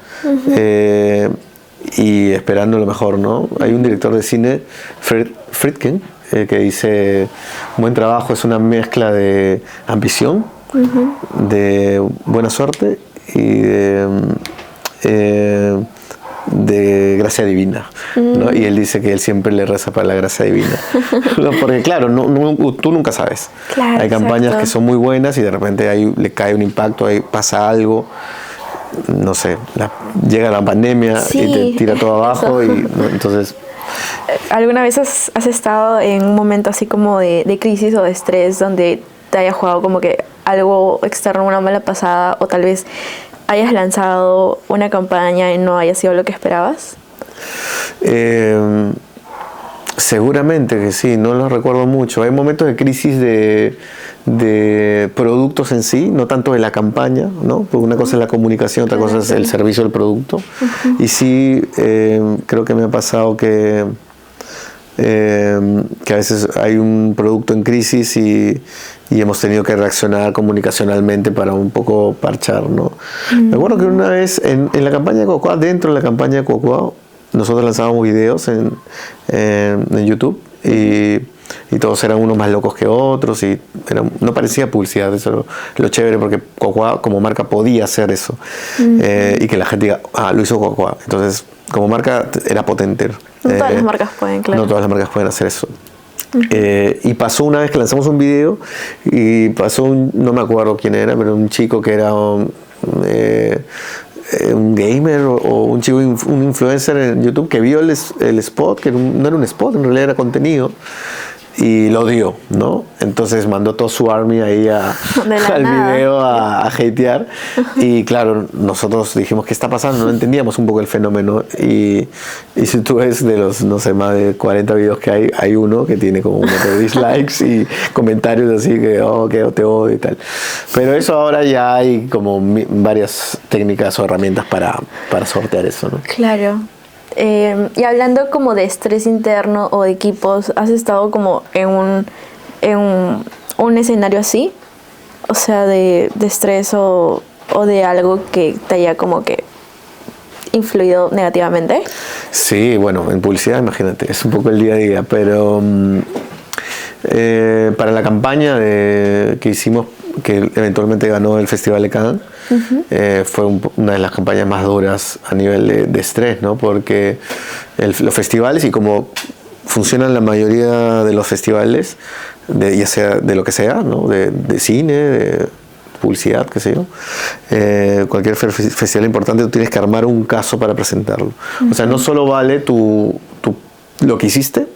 y esperando lo mejor, ¿no? Hay un director de cine, Friedkin, que dice, buen trabajo es una mezcla de ambición, de buena suerte y de gracia divina, ¿no? Y él dice que él siempre le reza para la gracia divina. No, porque claro, tú nunca sabes. Claro, hay campañas que son muy buenas y de repente le cae un impacto, ahí pasa algo, no sé, llega la pandemia y te tira todo abajo y ¿no? Entonces... ¿Alguna vez has estado en un momento así como de crisis o de estrés donde te haya jugado como que algo externo, una mala pasada, o tal vez hayas lanzado una campaña y no haya sido lo que esperabas? Seguramente que sí, no lo recuerdo mucho. Hay momentos de crisis de productos en sí, no tanto de la campaña, ¿no? Porque una cosa es la comunicación, otra cosa es el servicio del producto. Y sí, creo que me ha pasado que a veces hay un producto en crisis y hemos tenido que reaccionar comunicacionalmente para un poco parchar, ¿no? Me acuerdo que una vez en la campaña de Cocoa, dentro de la campaña de Cocoa, nosotros lanzábamos videos en YouTube y todos eran unos más locos que otros y no parecía publicidad, eso es lo chévere, porque Cocoa como marca podía hacer eso y que la gente diga, lo hizo Cocoa. Entonces, como marca era potente. No todas las marcas pueden, claro. No todas las marcas pueden hacer eso. Y pasó una vez que lanzamos un video y pasó no me acuerdo quién era, pero un chico que era un gamer o un chico, un influencer en YouTube que vio el spot, que no era un spot, en realidad era contenido, y lo dio, ¿no? Entonces mandó todo su army ahí al video a hatear. Y claro, nosotros dijimos, ¿qué está pasando? No entendíamos un poco el fenómeno. Y si tú ves de los, no sé, más de 40 videos que hay uno que tiene como un montón de dislikes y comentarios así que te odio y tal. Pero eso ahora ya hay como varias técnicas o herramientas para sortear eso, ¿no? Claro. Y hablando como de estrés interno o de equipos, ¿has estado como en un escenario así? O sea, de estrés o de algo que te haya como que influido negativamente. Sí, bueno, en publicidad, imagínate, es un poco el día a día, pero para la campaña que hicimos, que eventualmente ganó el Festival de Cannes, fue una de las campañas más duras a nivel de estrés, ¿no? Porque los festivales, y como funcionan la mayoría de los festivales, ya sea de lo que sea, ¿no? De cine, de publicidad, qué sé yo, cualquier festival importante, tú tienes que armar un caso para presentarlo. O sea, no solo vale lo que hiciste,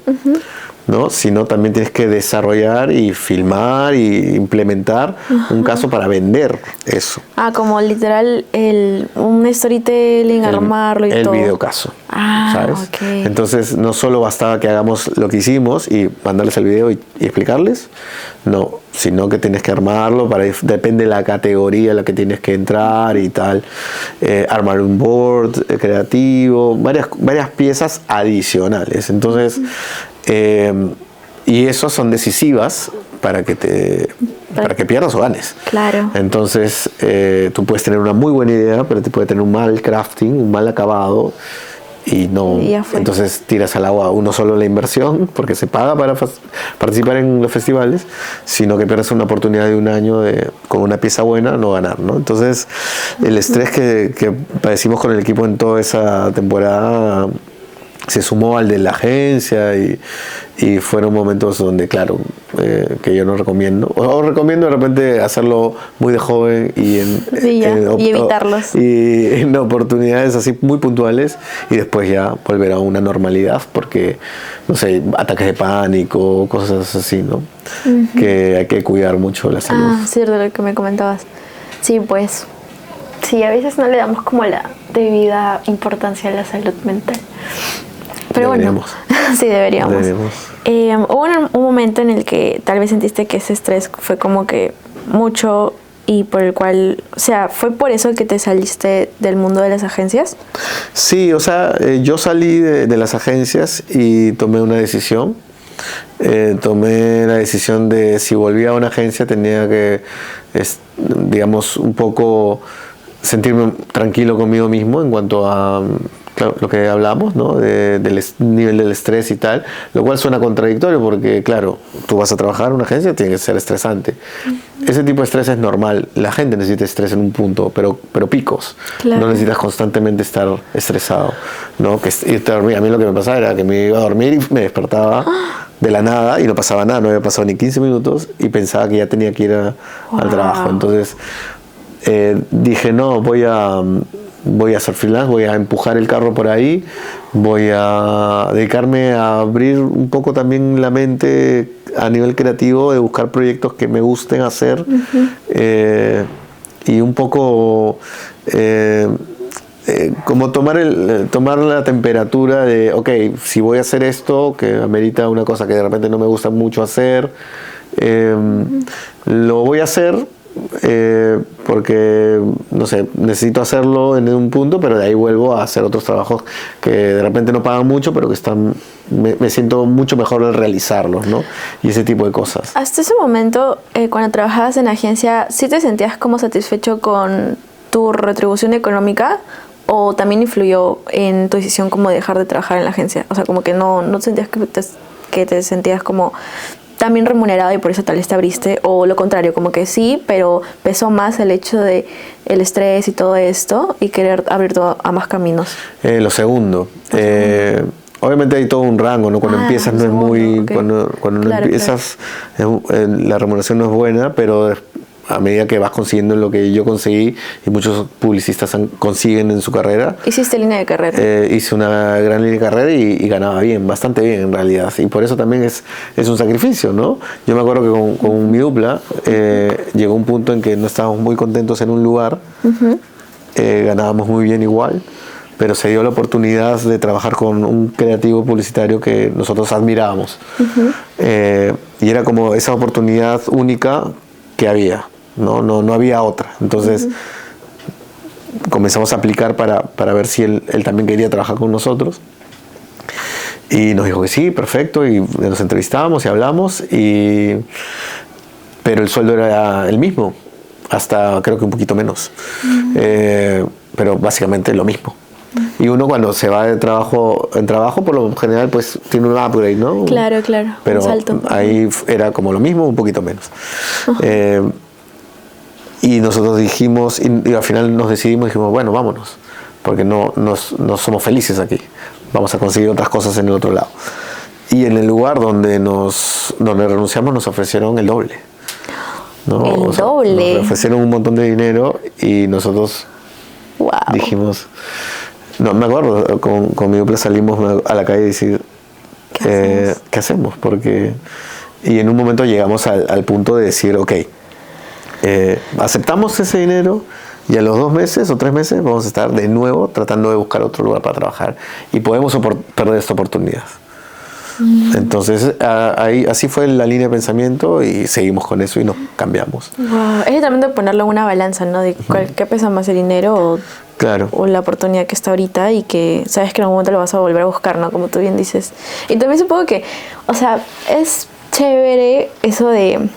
¿no? Sino también tienes que desarrollar y filmar y implementar un caso para vender eso. Como literal un storytelling, armarlo y todo. El videocaso, ¿sabes? Okay. Entonces no solo bastaba que hagamos lo que hicimos y mandarles el video y explicarles, no, sino que tienes que armarlo, depende de la categoría en la que tienes que entrar y tal, armar un board creativo, varias piezas adicionales. Entonces, y esas son decisivas para que pierdas o ganes. Claro. Entonces, tú puedes tener una muy buena idea, pero te puede tener un mal crafting, un mal acabado, y no. Entonces tiras al agua uno solo la inversión, porque se paga para participar en los festivales, sino que pierdes una oportunidad de un año con una pieza buena no ganar, ¿no? Entonces, el estrés que padecimos con el equipo en toda esa temporada se sumó al de la agencia y fueron momentos donde, claro, que yo no recomiendo. O recomiendo de repente hacerlo muy de joven y y evitarlos. Y en oportunidades así muy puntuales y después ya volver a una normalidad porque, no sé, ataques de pánico, cosas así, ¿no? Que hay que cuidar mucho la salud. Ah, cierto, lo que me comentabas. Sí, pues, sí, a veces no le damos como la debida importancia a la salud mental. Pero deberíamos. Bueno, sí, deberíamos. Hubo un momento en el que tal vez sentiste que ese estrés fue como que mucho y por el cual, o sea, ¿fue por eso que te saliste del mundo de las agencias? Sí, o sea, yo salí de las agencias y tomé una decisión. Tomé la decisión de si volvía a una agencia tenía que, digamos, un poco sentirme tranquilo conmigo mismo en cuanto a... Claro, lo que hablamos, ¿no? Del nivel del estrés y tal, lo cual suena contradictorio porque, claro, tú vas a trabajar en una agencia, tiene que ser estresante. Ese tipo de estrés es normal. La gente necesita estrés en un punto, pero picos. Claro. No necesitas constantemente estar estresado, ¿no? A mí lo que me pasaba era que me iba a dormir y me despertaba de la nada y no pasaba nada, no había pasado ni 15 minutos y pensaba que ya tenía que ir al trabajo. Entonces dije, no, voy a hacer freelance, voy a empujar el carro por ahí, voy a dedicarme a abrir un poco también la mente a nivel creativo, de buscar proyectos que me gusten hacer y un poco como tomar la temperatura de, ok, si voy a hacer esto, que amerita una cosa que de repente no me gusta mucho hacer, lo voy a hacer. Porque, no sé, necesito hacerlo en un punto, pero de ahí vuelvo a hacer otros trabajos que de repente no pagan mucho, pero que me siento mucho mejor al realizarlos, ¿no? Y ese tipo de cosas. Hasta ese momento, cuando trabajabas en agencia, ¿sí te sentías como satisfecho con tu retribución económica? ¿O también influyó en tu decisión como dejar de trabajar en la agencia? O sea, como que no sentías que te sentías como también remunerado y por eso tal vez te abriste, o lo contrario, como que sí, pero pesó más el hecho de el estrés y todo esto y querer abrir a más caminos. Lo segundo. Obviamente hay todo un rango, ¿no? Cuando empiezas no es muy... Okay. Cuando claro, empiezas la remuneración no es buena, pero a medida que vas consiguiendo lo que yo conseguí y muchos publicistas consiguen en su carrera. ¿Hiciste línea de carrera? Hice una gran línea de carrera y ganaba bien, bastante bien en realidad. Y por eso también es un sacrificio, ¿no? Yo me acuerdo que con mi dupla llegó un punto en que no estábamos muy contentos en un lugar, ganábamos muy bien igual, pero se dio la oportunidad de trabajar con un creativo publicitario que nosotros admirábamos. Y era como esa oportunidad única que había. No había otra. Entonces comenzamos a aplicar para ver si él también quería trabajar con nosotros. Y nos dijo que sí, perfecto. Y nos entrevistábamos y hablamos. Pero el sueldo era el mismo. Hasta creo que un poquito menos. Pero básicamente lo mismo. Y uno cuando se va de trabajo en trabajo, por lo general, pues tiene un upgrade, ¿no? Claro. Pero un salto. Ahí era como lo mismo, un poquito menos. Y nosotros dijimos, y al final nos decidimos, dijimos, bueno, vámonos, porque no somos felices aquí, vamos a conseguir otras cosas en el otro lado. Y en el lugar donde renunciamos nos ofrecieron el doble, ¿no? El doble. Nos ofrecieron un montón de dinero y nosotros dijimos, no me acuerdo, con mi dupla salimos a la calle y decir, ¿qué hacemos? Y en un momento llegamos al punto de decir, ok, aceptamos ese dinero y a los 2 meses o 3 meses vamos a estar de nuevo tratando de buscar otro lugar para trabajar y podemos perder esta oportunidad. Entonces así fue la línea de pensamiento y seguimos con eso y nos cambiamos. Es literalmente ponerlo en una balanza, ¿no? De qué pesa más, el dinero o la oportunidad que está ahorita y que sabes que en algún momento lo vas a volver a buscar, ¿no? Como tú bien dices. Y también supongo que, o sea, es chévere eso de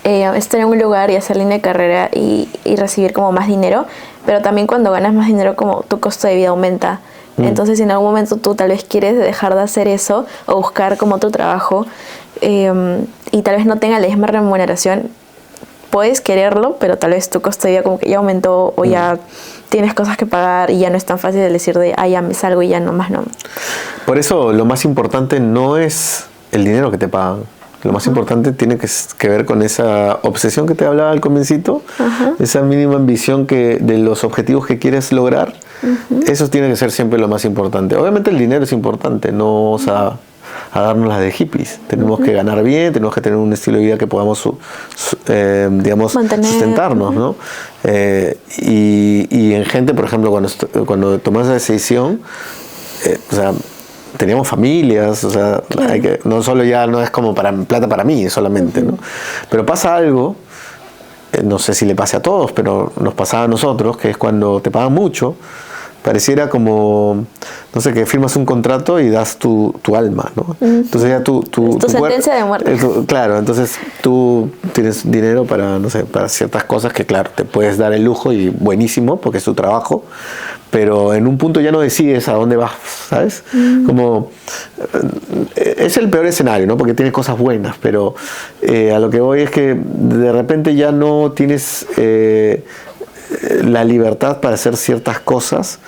estar en un lugar y hacer línea de carrera y recibir como más dinero, pero también cuando ganas más dinero como tu costo de vida aumenta. Entonces si en algún momento tú tal vez quieres dejar de hacer eso o buscar como otro trabajo y tal vez no tenga la misma remuneración, puedes quererlo, pero tal vez tu costo de vida como que ya aumentó o ya tienes cosas que pagar y ya no es tan fácil de decir de, ya me salgo y ya no más no. Por eso lo más importante no es el dinero que te pagan. Lo más importante tiene que ver con esa obsesión que te hablaba al comiencito, esa mínima ambición de los objetivos que quieres lograr. Eso tiene que ser siempre lo más importante. Obviamente el dinero es importante, no vamos a darnos las de hippies. Tenemos que ganar bien, tenemos que tener un estilo de vida que podamos, digamos, sustentarnos, ¿no? Y en gente, por ejemplo, cuando tomas esa decisión, o sea, teníamos familias, o sea, no solo ya no es como plata para mí solamente, ¿no? Pero pasa algo, no sé si le pase a todos, pero nos pasaba a nosotros, que es cuando te pagan mucho, pareciera como, no sé, que firmas un contrato y das tu alma, ¿no? Entonces ya tu sentencia de muerte. Claro, entonces tú tienes dinero para, no sé, para ciertas cosas que, claro, te puedes dar el lujo y buenísimo, porque es tu trabajo, pero en un punto ya no decides a dónde vas, ¿sabes? Como, es el peor escenario, ¿no? Porque tienes cosas buenas, pero a lo que voy es que de repente ya no tienes la libertad para hacer ciertas cosas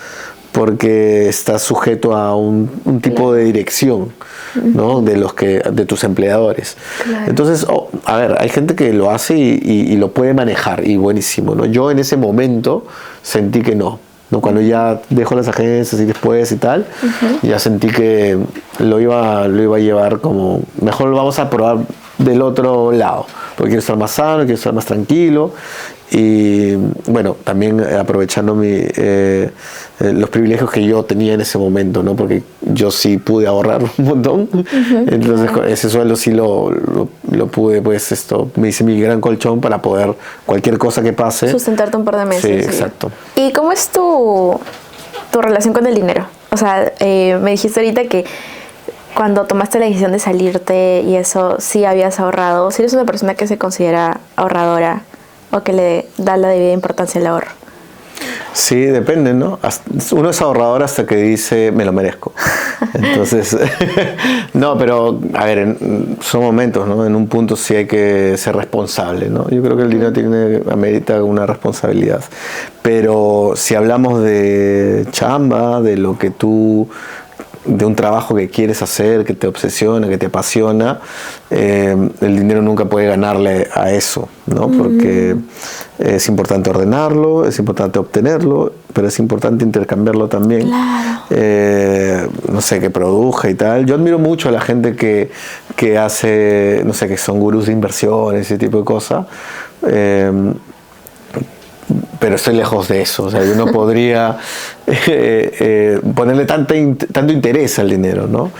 porque estás sujeto a un tipo de dirección, ¿no? de tus empleadores. Claro. Entonces, a ver, hay gente que lo hace y lo puede manejar y buenísimo, ¿no? Yo en ese momento sentí que no. Cuando ya dejo las agencias y después y tal, ya sentí que lo iba a llevar como, mejor lo vamos a probar del otro lado, porque quiero estar más sano, quiero estar más tranquilo. Y bueno, también aprovechando los privilegios que yo tenía en ese momento, ¿no? Porque yo sí pude ahorrar un montón. Entonces ese sueldo sí lo pude, pues me hice mi gran colchón para poder, cualquier cosa que pase, sustentarte un par de meses. Sí, exacto. ¿Y cómo es tu relación con el dinero? O sea, me dijiste ahorita que cuando tomaste la decisión de salirte y eso, sí habías ahorrado. ¿Sí eres una persona que se considera ahorradora o que le da la debida importancia al ahorro? Sí, depende, ¿no? Uno es ahorrador hasta que dice, me lo merezco. Entonces, no, pero, a ver, son momentos, ¿no? En un punto sí hay que ser responsable, ¿no? Yo creo que el dinero amerita una responsabilidad. Pero si hablamos de chamba, de lo que de un trabajo que quieres hacer, que te obsesiona, que te apasiona, el dinero nunca puede ganarle a eso, ¿no? Porque es importante ordenarlo, es importante obtenerlo, pero es importante intercambiarlo también. Claro. No sé, que produzca y tal. Yo admiro mucho a la gente que hace, no sé, que son gurús de inversiones, ese tipo de cosas. Pero estoy lejos de eso, o sea, yo no podría ponerle tanto interés al dinero, ¿no?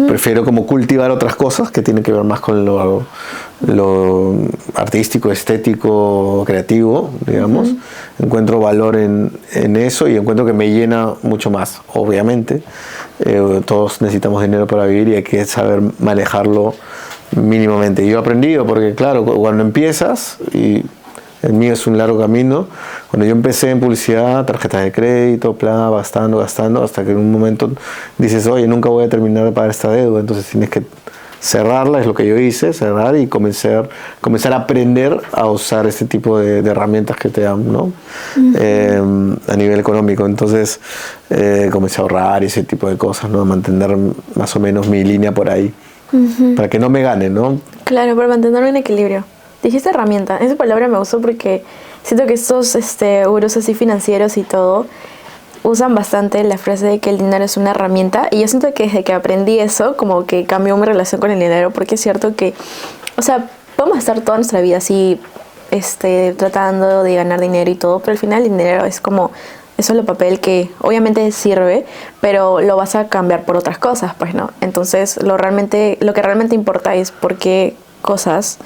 Prefiero como cultivar otras cosas que tienen que ver más con lo artístico, estético, creativo, digamos. Encuentro valor en eso y encuentro que me llena mucho más, obviamente. Todos necesitamos dinero para vivir y hay que saber manejarlo mínimamente. Yo he aprendido porque, claro, cuando empiezas, y el mío es un largo camino. Cuando yo empecé en publicidad, tarjetas de crédito, gastando, hasta que en un momento dices, oye, nunca voy a terminar de pagar esta deuda, entonces tienes que cerrarla, es lo que yo hice, cerrar y comenzar a aprender a usar este tipo de herramientas que te dan, ¿no? A nivel económico. Entonces comencé a ahorrar y ese tipo de cosas, ¿no? A mantener más o menos mi línea por ahí, para que no me gane, ¿no? Claro, para mantener un equilibrio. Dijiste herramienta, esa palabra me gustó porque siento que estos gurús así financieros y todo usan bastante la frase de que el dinero es una herramienta, y yo siento que desde que aprendí eso como que cambió mi relación con el dinero, porque es cierto que, o sea, podemos estar toda nuestra vida así tratando de ganar dinero y todo, pero al final el dinero es como eso, es papel que obviamente sirve, pero lo vas a cambiar por otras cosas, pues, ¿no? Entonces lo que realmente importa es por qué cosas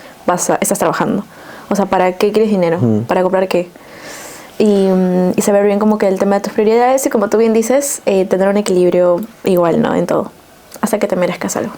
estás trabajando. O sea, ¿para qué quieres dinero? ¿Para comprar qué? Y saber bien como que el tema de tus prioridades y, como tú bien dices, tener un equilibrio igual, ¿no? En todo. hasta que te merezcas algo.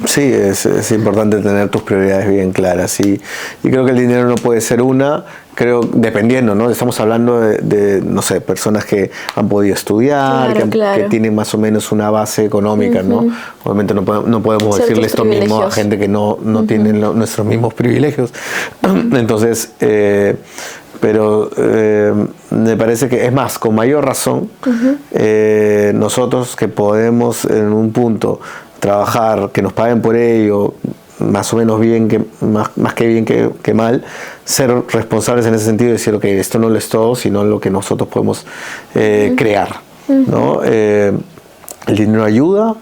Sí, es importante tener tus prioridades bien claras y creo que el dinero no puede ser una, creo, dependiendo, ¿no? Estamos hablando de no sé, personas que han podido estudiar, que tienen más o menos una base económica, ¿no? Obviamente no podemos decirle esto mismo a gente que no tiene nuestros mismos privilegios. Entonces, pero me parece que es más, con mayor razón, nosotros que podemos en un punto trabajar, que nos paguen por ello, más o menos bien, más que bien que mal, ser responsables en ese sentido y decir, ok, esto no lo es todo, sino lo que nosotros podemos crear, ¿no? El dinero ayuda,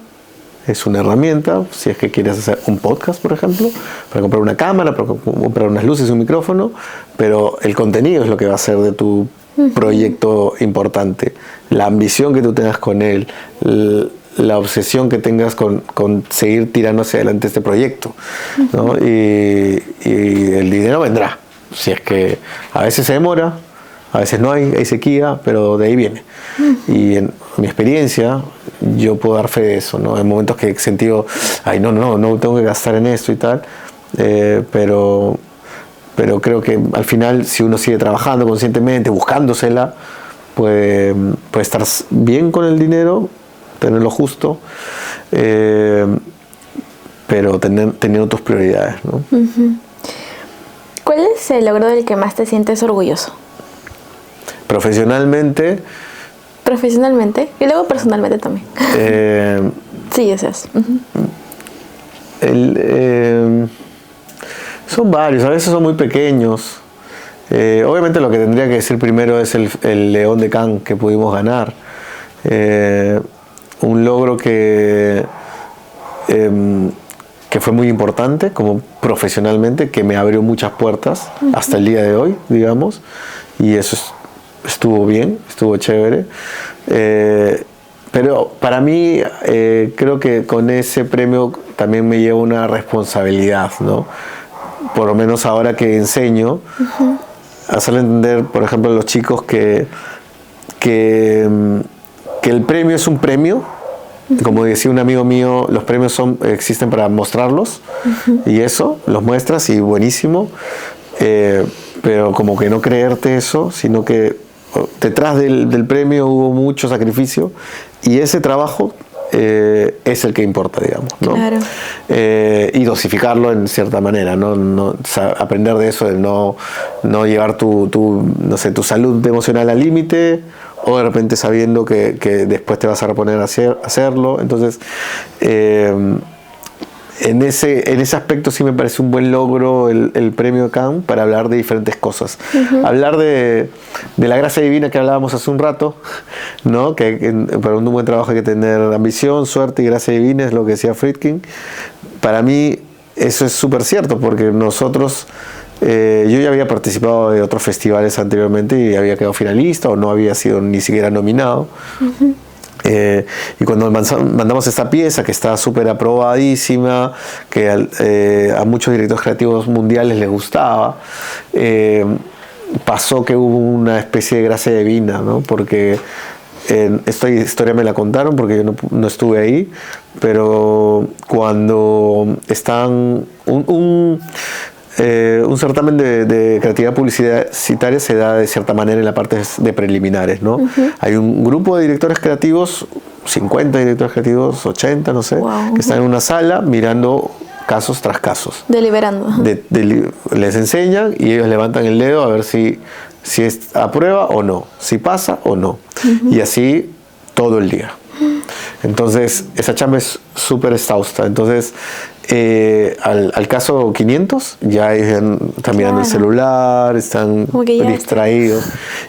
es una herramienta, si es que quieres hacer un podcast, por ejemplo, para comprar una cámara, para comprar unas luces y un micrófono, pero el contenido es lo que va a ser de tu proyecto importante, la ambición que tú tengas con él, la obsesión que tengas con seguir tirando hacia adelante este proyecto, ¿no? Y el dinero vendrá, si es que a veces se demora, a veces no hay sequía, pero de ahí viene. Y en mi experiencia, yo puedo dar fe de eso, ¿no? En momentos que he sentido, ay, no tengo que gastar en esto y tal, pero creo que al final, si uno sigue trabajando conscientemente, buscándosela, puede estar bien con el dinero, tener lo justo, pero teniendo tus prioridades, ¿no? ¿Cuál es el logro del que más te sientes orgulloso? Profesionalmente y luego personalmente también. Sí, esas. Son varios, a veces son muy pequeños. Obviamente lo que tendría que decir primero es el León de Cannes que pudimos ganar. Un logro que fue muy importante como profesionalmente, que me abrió muchas puertas hasta el día de hoy, digamos, y eso estuvo bien, estuvo chévere. Pero para mí creo que con ese premio también me lleva una responsabilidad, ¿no? Por lo menos ahora que enseño, hacerle entender, por ejemplo, a los chicos que el premio es un premio. Como decía un amigo mío, los premios existen para mostrarlos, y eso, los muestras y buenísimo, pero como que no creerte eso, sino que detrás del premio hubo mucho sacrificio y ese trabajo es el que importa, digamos, ¿no? Claro. Y dosificarlo en cierta manera, ¿no? Aprender de eso, de no llevar no sé, tu salud emocional al límite, o de repente sabiendo que después te vas a reponer a hacerlo. Entonces, en ese aspecto sí me parece un buen logro el premio Cannes para hablar de diferentes cosas. Hablar de la gracia divina que hablábamos hace un rato, ¿no? Que para un buen trabajo hay que tener ambición, suerte y gracia divina, es lo que decía Friedkin. Para mí eso es súper cierto, porque nosotros... yo ya había participado de otros festivales anteriormente y había quedado finalista o no había sido ni siquiera nominado. Y cuando mandamos esta pieza, que está súper aprobadísima, que a muchos directores creativos mundiales les gustaba, pasó que hubo una especie de gracia divina, ¿no? Porque esta historia me la contaron porque yo no estuve ahí, pero cuando están un certamen de creatividad publicitaria se da de cierta manera en la parte de preliminares, ¿no? Hay un grupo de directores creativos, 50 directores creativos, 80, no sé, que están en una sala mirando casos tras casos. Deliberando. Les enseñan y ellos levantan el dedo a ver si es aprueba o no, si pasa o no. Y así todo el día. Entonces, esa chamba es súper exhausta. Entonces, al caso 500, ya están mirando el celular, están distraídos.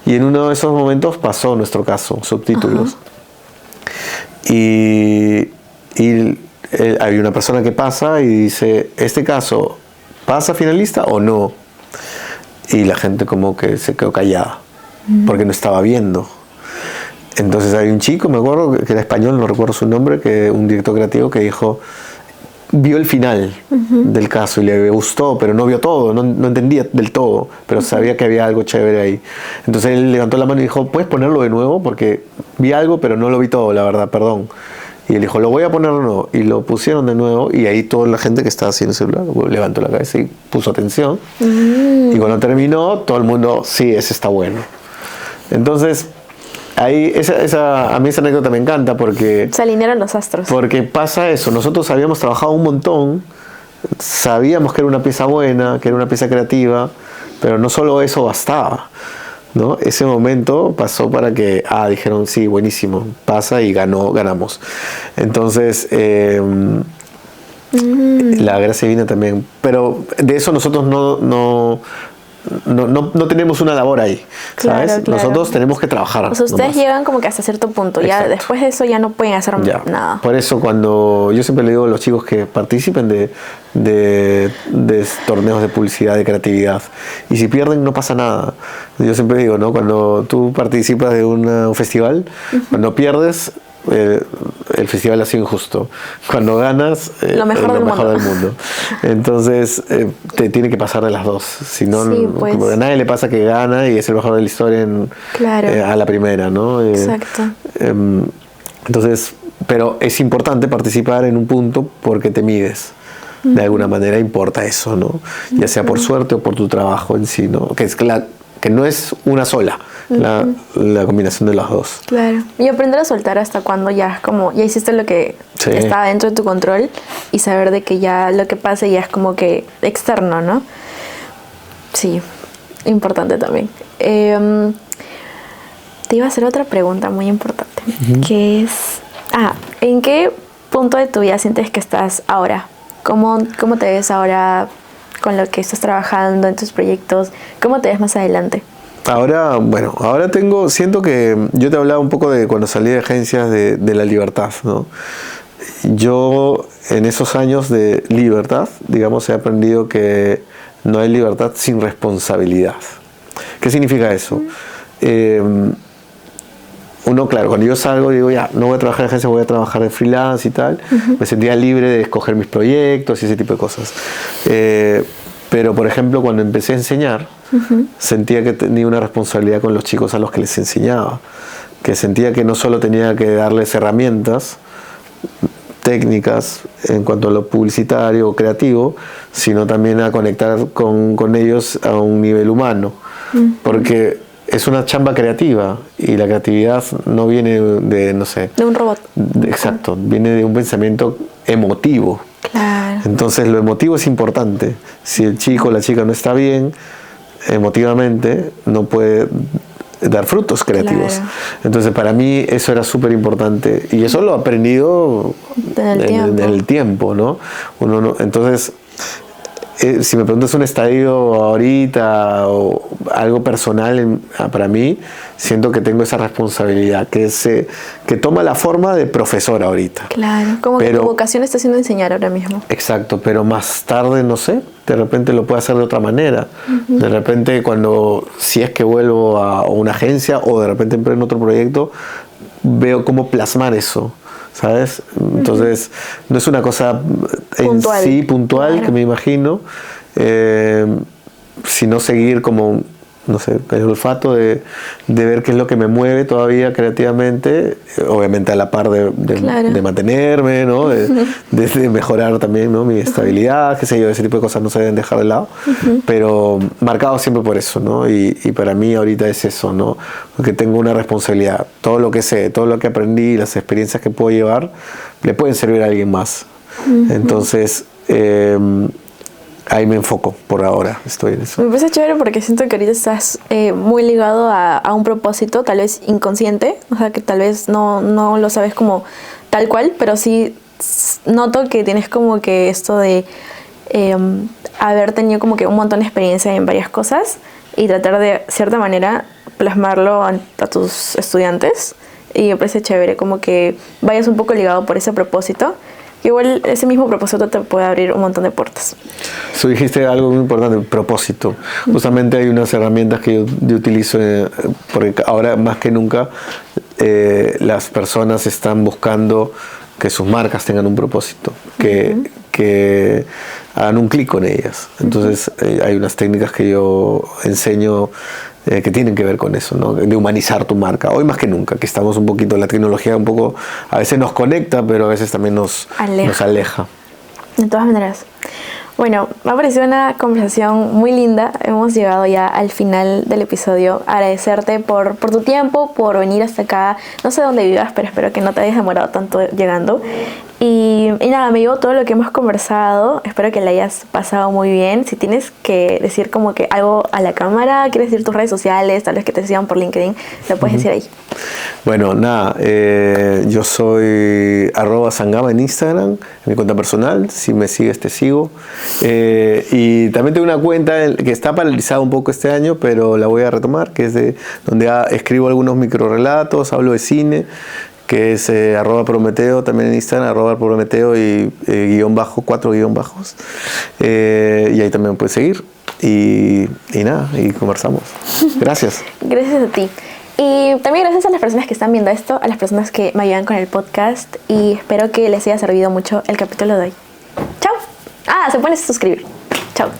Y en uno de esos momentos pasó nuestro caso, subtítulos. Y hay una persona que pasa y dice, ¿este caso pasa finalista o no? Y la gente como que se quedó callada, porque no estaba viendo. Entonces hay un chico, me acuerdo, que era español, no recuerdo su nombre, un director creativo que dijo, vio el final del caso y le gustó, pero no vio todo, no entendía del todo, pero sabía que había algo chévere ahí. Entonces él levantó la mano y dijo, ¿puedes ponerlo de nuevo? Porque vi algo, pero no lo vi todo, la verdad, perdón. Y él dijo, ¿lo voy a poner o no? Y lo pusieron de nuevo y ahí toda la gente que estaba haciendo el celular levantó la cabeza y puso atención. Y cuando terminó, todo el mundo, sí, ese está bueno. Entonces, ahí a mí esa anécdota me encanta porque... Se alinearon los astros. Porque pasa eso, nosotros habíamos trabajado un montón, sabíamos que era una pieza buena, que era una pieza creativa, pero no solo eso bastaba, ¿no? Ese momento pasó para que, dijeron, sí, buenísimo, pasa y ganamos. Entonces, la gracia divina también. Pero de eso nosotros no tenemos una labor ahí, ¿sabes? Claro. Nosotros tenemos que trabajar. O sea, ustedes llegan como que hasta cierto punto. Ya después de eso ya no pueden hacer nada. Por eso cuando yo siempre le digo a los chicos que participen de torneos de publicidad, de creatividad. Y si pierden no pasa nada. Yo siempre digo, ¿no? Cuando tú participas de un festival, cuando pierdes... el festival ha sido injusto. Cuando ganas, lo mejor del mundo. Entonces, te tiene que pasar de las dos. Si no, pues. A nadie le pasa que gana y es el mejor de la historia a la primera, ¿no? Exacto. Entonces, pero es importante participar en un punto porque te mides. De alguna manera importa eso, ¿no? Ya sea por suerte o por tu trabajo en sí, ¿no? Que no es una sola. La combinación de las dos. Claro. Y aprender a soltar hasta cuando ya hiciste lo que estaba dentro de tu control y saber de que ya lo que pase ya es como que externo, ¿no? Sí, importante también. Te iba a hacer otra pregunta muy importante, que es, ¿en qué punto de tu vida sientes que estás ahora? ¿Cómo te ves ahora con lo que estás trabajando en tus proyectos? ¿Cómo te ves más adelante? Ahora siento que yo te hablaba un poco de cuando salí de agencias de la libertad, ¿no? Yo en esos años de libertad, digamos, he aprendido que no hay libertad sin responsabilidad. ¿Qué significa eso? Claro, cuando yo salgo digo, ya, no voy a trabajar en agencia, voy a trabajar de freelance y tal. Me sentía libre de escoger mis proyectos y ese tipo de cosas. Pero, por ejemplo, cuando empecé a enseñar, sentía que tenía una responsabilidad con los chicos a los que les enseñaba. Que sentía que no solo tenía que darles herramientas técnicas en cuanto a lo publicitario o creativo, sino también a conectar con ellos a un nivel humano. Porque es una chamba creativa y la creatividad no viene de un robot. Exacto, viene de un pensamiento emotivo. Claro. Entonces lo emotivo es importante. Si el chico o la chica no está bien emotivamente, no puede dar frutos creativos. Claro. Entonces para mí eso era súper importante y eso lo he aprendido en el tiempo, ¿no? Entonces, si me preguntas un estadio ahorita o algo personal para mí, siento que tengo esa responsabilidad que toma la forma de profesor ahorita. Claro, como que tu vocación está siendo enseñar ahora mismo. Exacto, pero más tarde, no sé, de repente lo puedo hacer de otra manera. De repente si es que vuelvo a una agencia o de repente emprendo otro proyecto, veo cómo plasmar eso. ¿Sabes? Entonces, no es una cosa puntual, claro, que me imagino, sino seguir como, no sé, el olfato de ver qué es lo que me mueve todavía creativamente, obviamente a la par de mantenerme, ¿no? De mejorar también, ¿no? Mi estabilidad, qué sé yo, ese tipo de cosas no se deben dejar de lado, pero marcado siempre por eso, ¿no? Y para mí ahorita es eso, ¿no? Porque tengo una responsabilidad, todo lo que sé, todo lo que aprendí, las experiencias que puedo llevar, le pueden servir a alguien más. Entonces, ahí me enfoco por ahora, estoy en eso. Me parece chévere porque siento que ahorita estás muy ligado a un propósito, tal vez inconsciente, o sea que tal vez no lo sabes como tal cual, pero sí noto que tienes como que esto de haber tenido como que un montón de experiencia en varias cosas y tratar de cierta manera plasmarlo a tus estudiantes, y me parece chévere como que vayas un poco ligado por ese propósito. Igual ese mismo propósito te puede abrir un montón de puertas. Tú dijiste algo muy importante, propósito. Justamente hay unas herramientas que yo utilizo, porque ahora más que nunca las personas están buscando que sus marcas tengan un propósito. Que hagan un clic con ellas. Entonces hay unas técnicas que yo enseño que tienen que ver con eso, ¿no? De humanizar tu marca. Hoy más que nunca, que estamos un poquito, la tecnología un poco, a veces nos conecta, pero a veces también nos aleja. De todas maneras. Bueno, me ha parecido una conversación muy linda. Hemos llegado ya al final del episodio. Agradecerte por tu tiempo, por venir hasta acá. No sé dónde vivas, pero espero que no te hayas demorado tanto llegando. Y nada, me llevo todo lo que hemos conversado. Espero que la hayas pasado muy bien. Si tienes que decir como que algo a la cámara, quieres decir tus redes sociales, tal vez que te sigan por LinkedIn, lo puedes decir ahí. Bueno, nada, yo soy @sangama en Instagram, en mi cuenta personal. Si me sigues, te sigo. Y también tengo una cuenta que está paralizada un poco este año, pero la voy a retomar, que es de donde escribo algunos microrelatos, hablo de cine, que es @prometeo, también en Instagram, @prometeo y _4 guión bajos. Y ahí también me puedes seguir. Y nada, y conversamos. Gracias. Gracias a ti. Y también gracias a las personas que están viendo esto, a las personas que me ayudan con el podcast, y espero que les haya servido mucho el capítulo de hoy. ¡Chao! Se pueden suscribir. ¡Chao!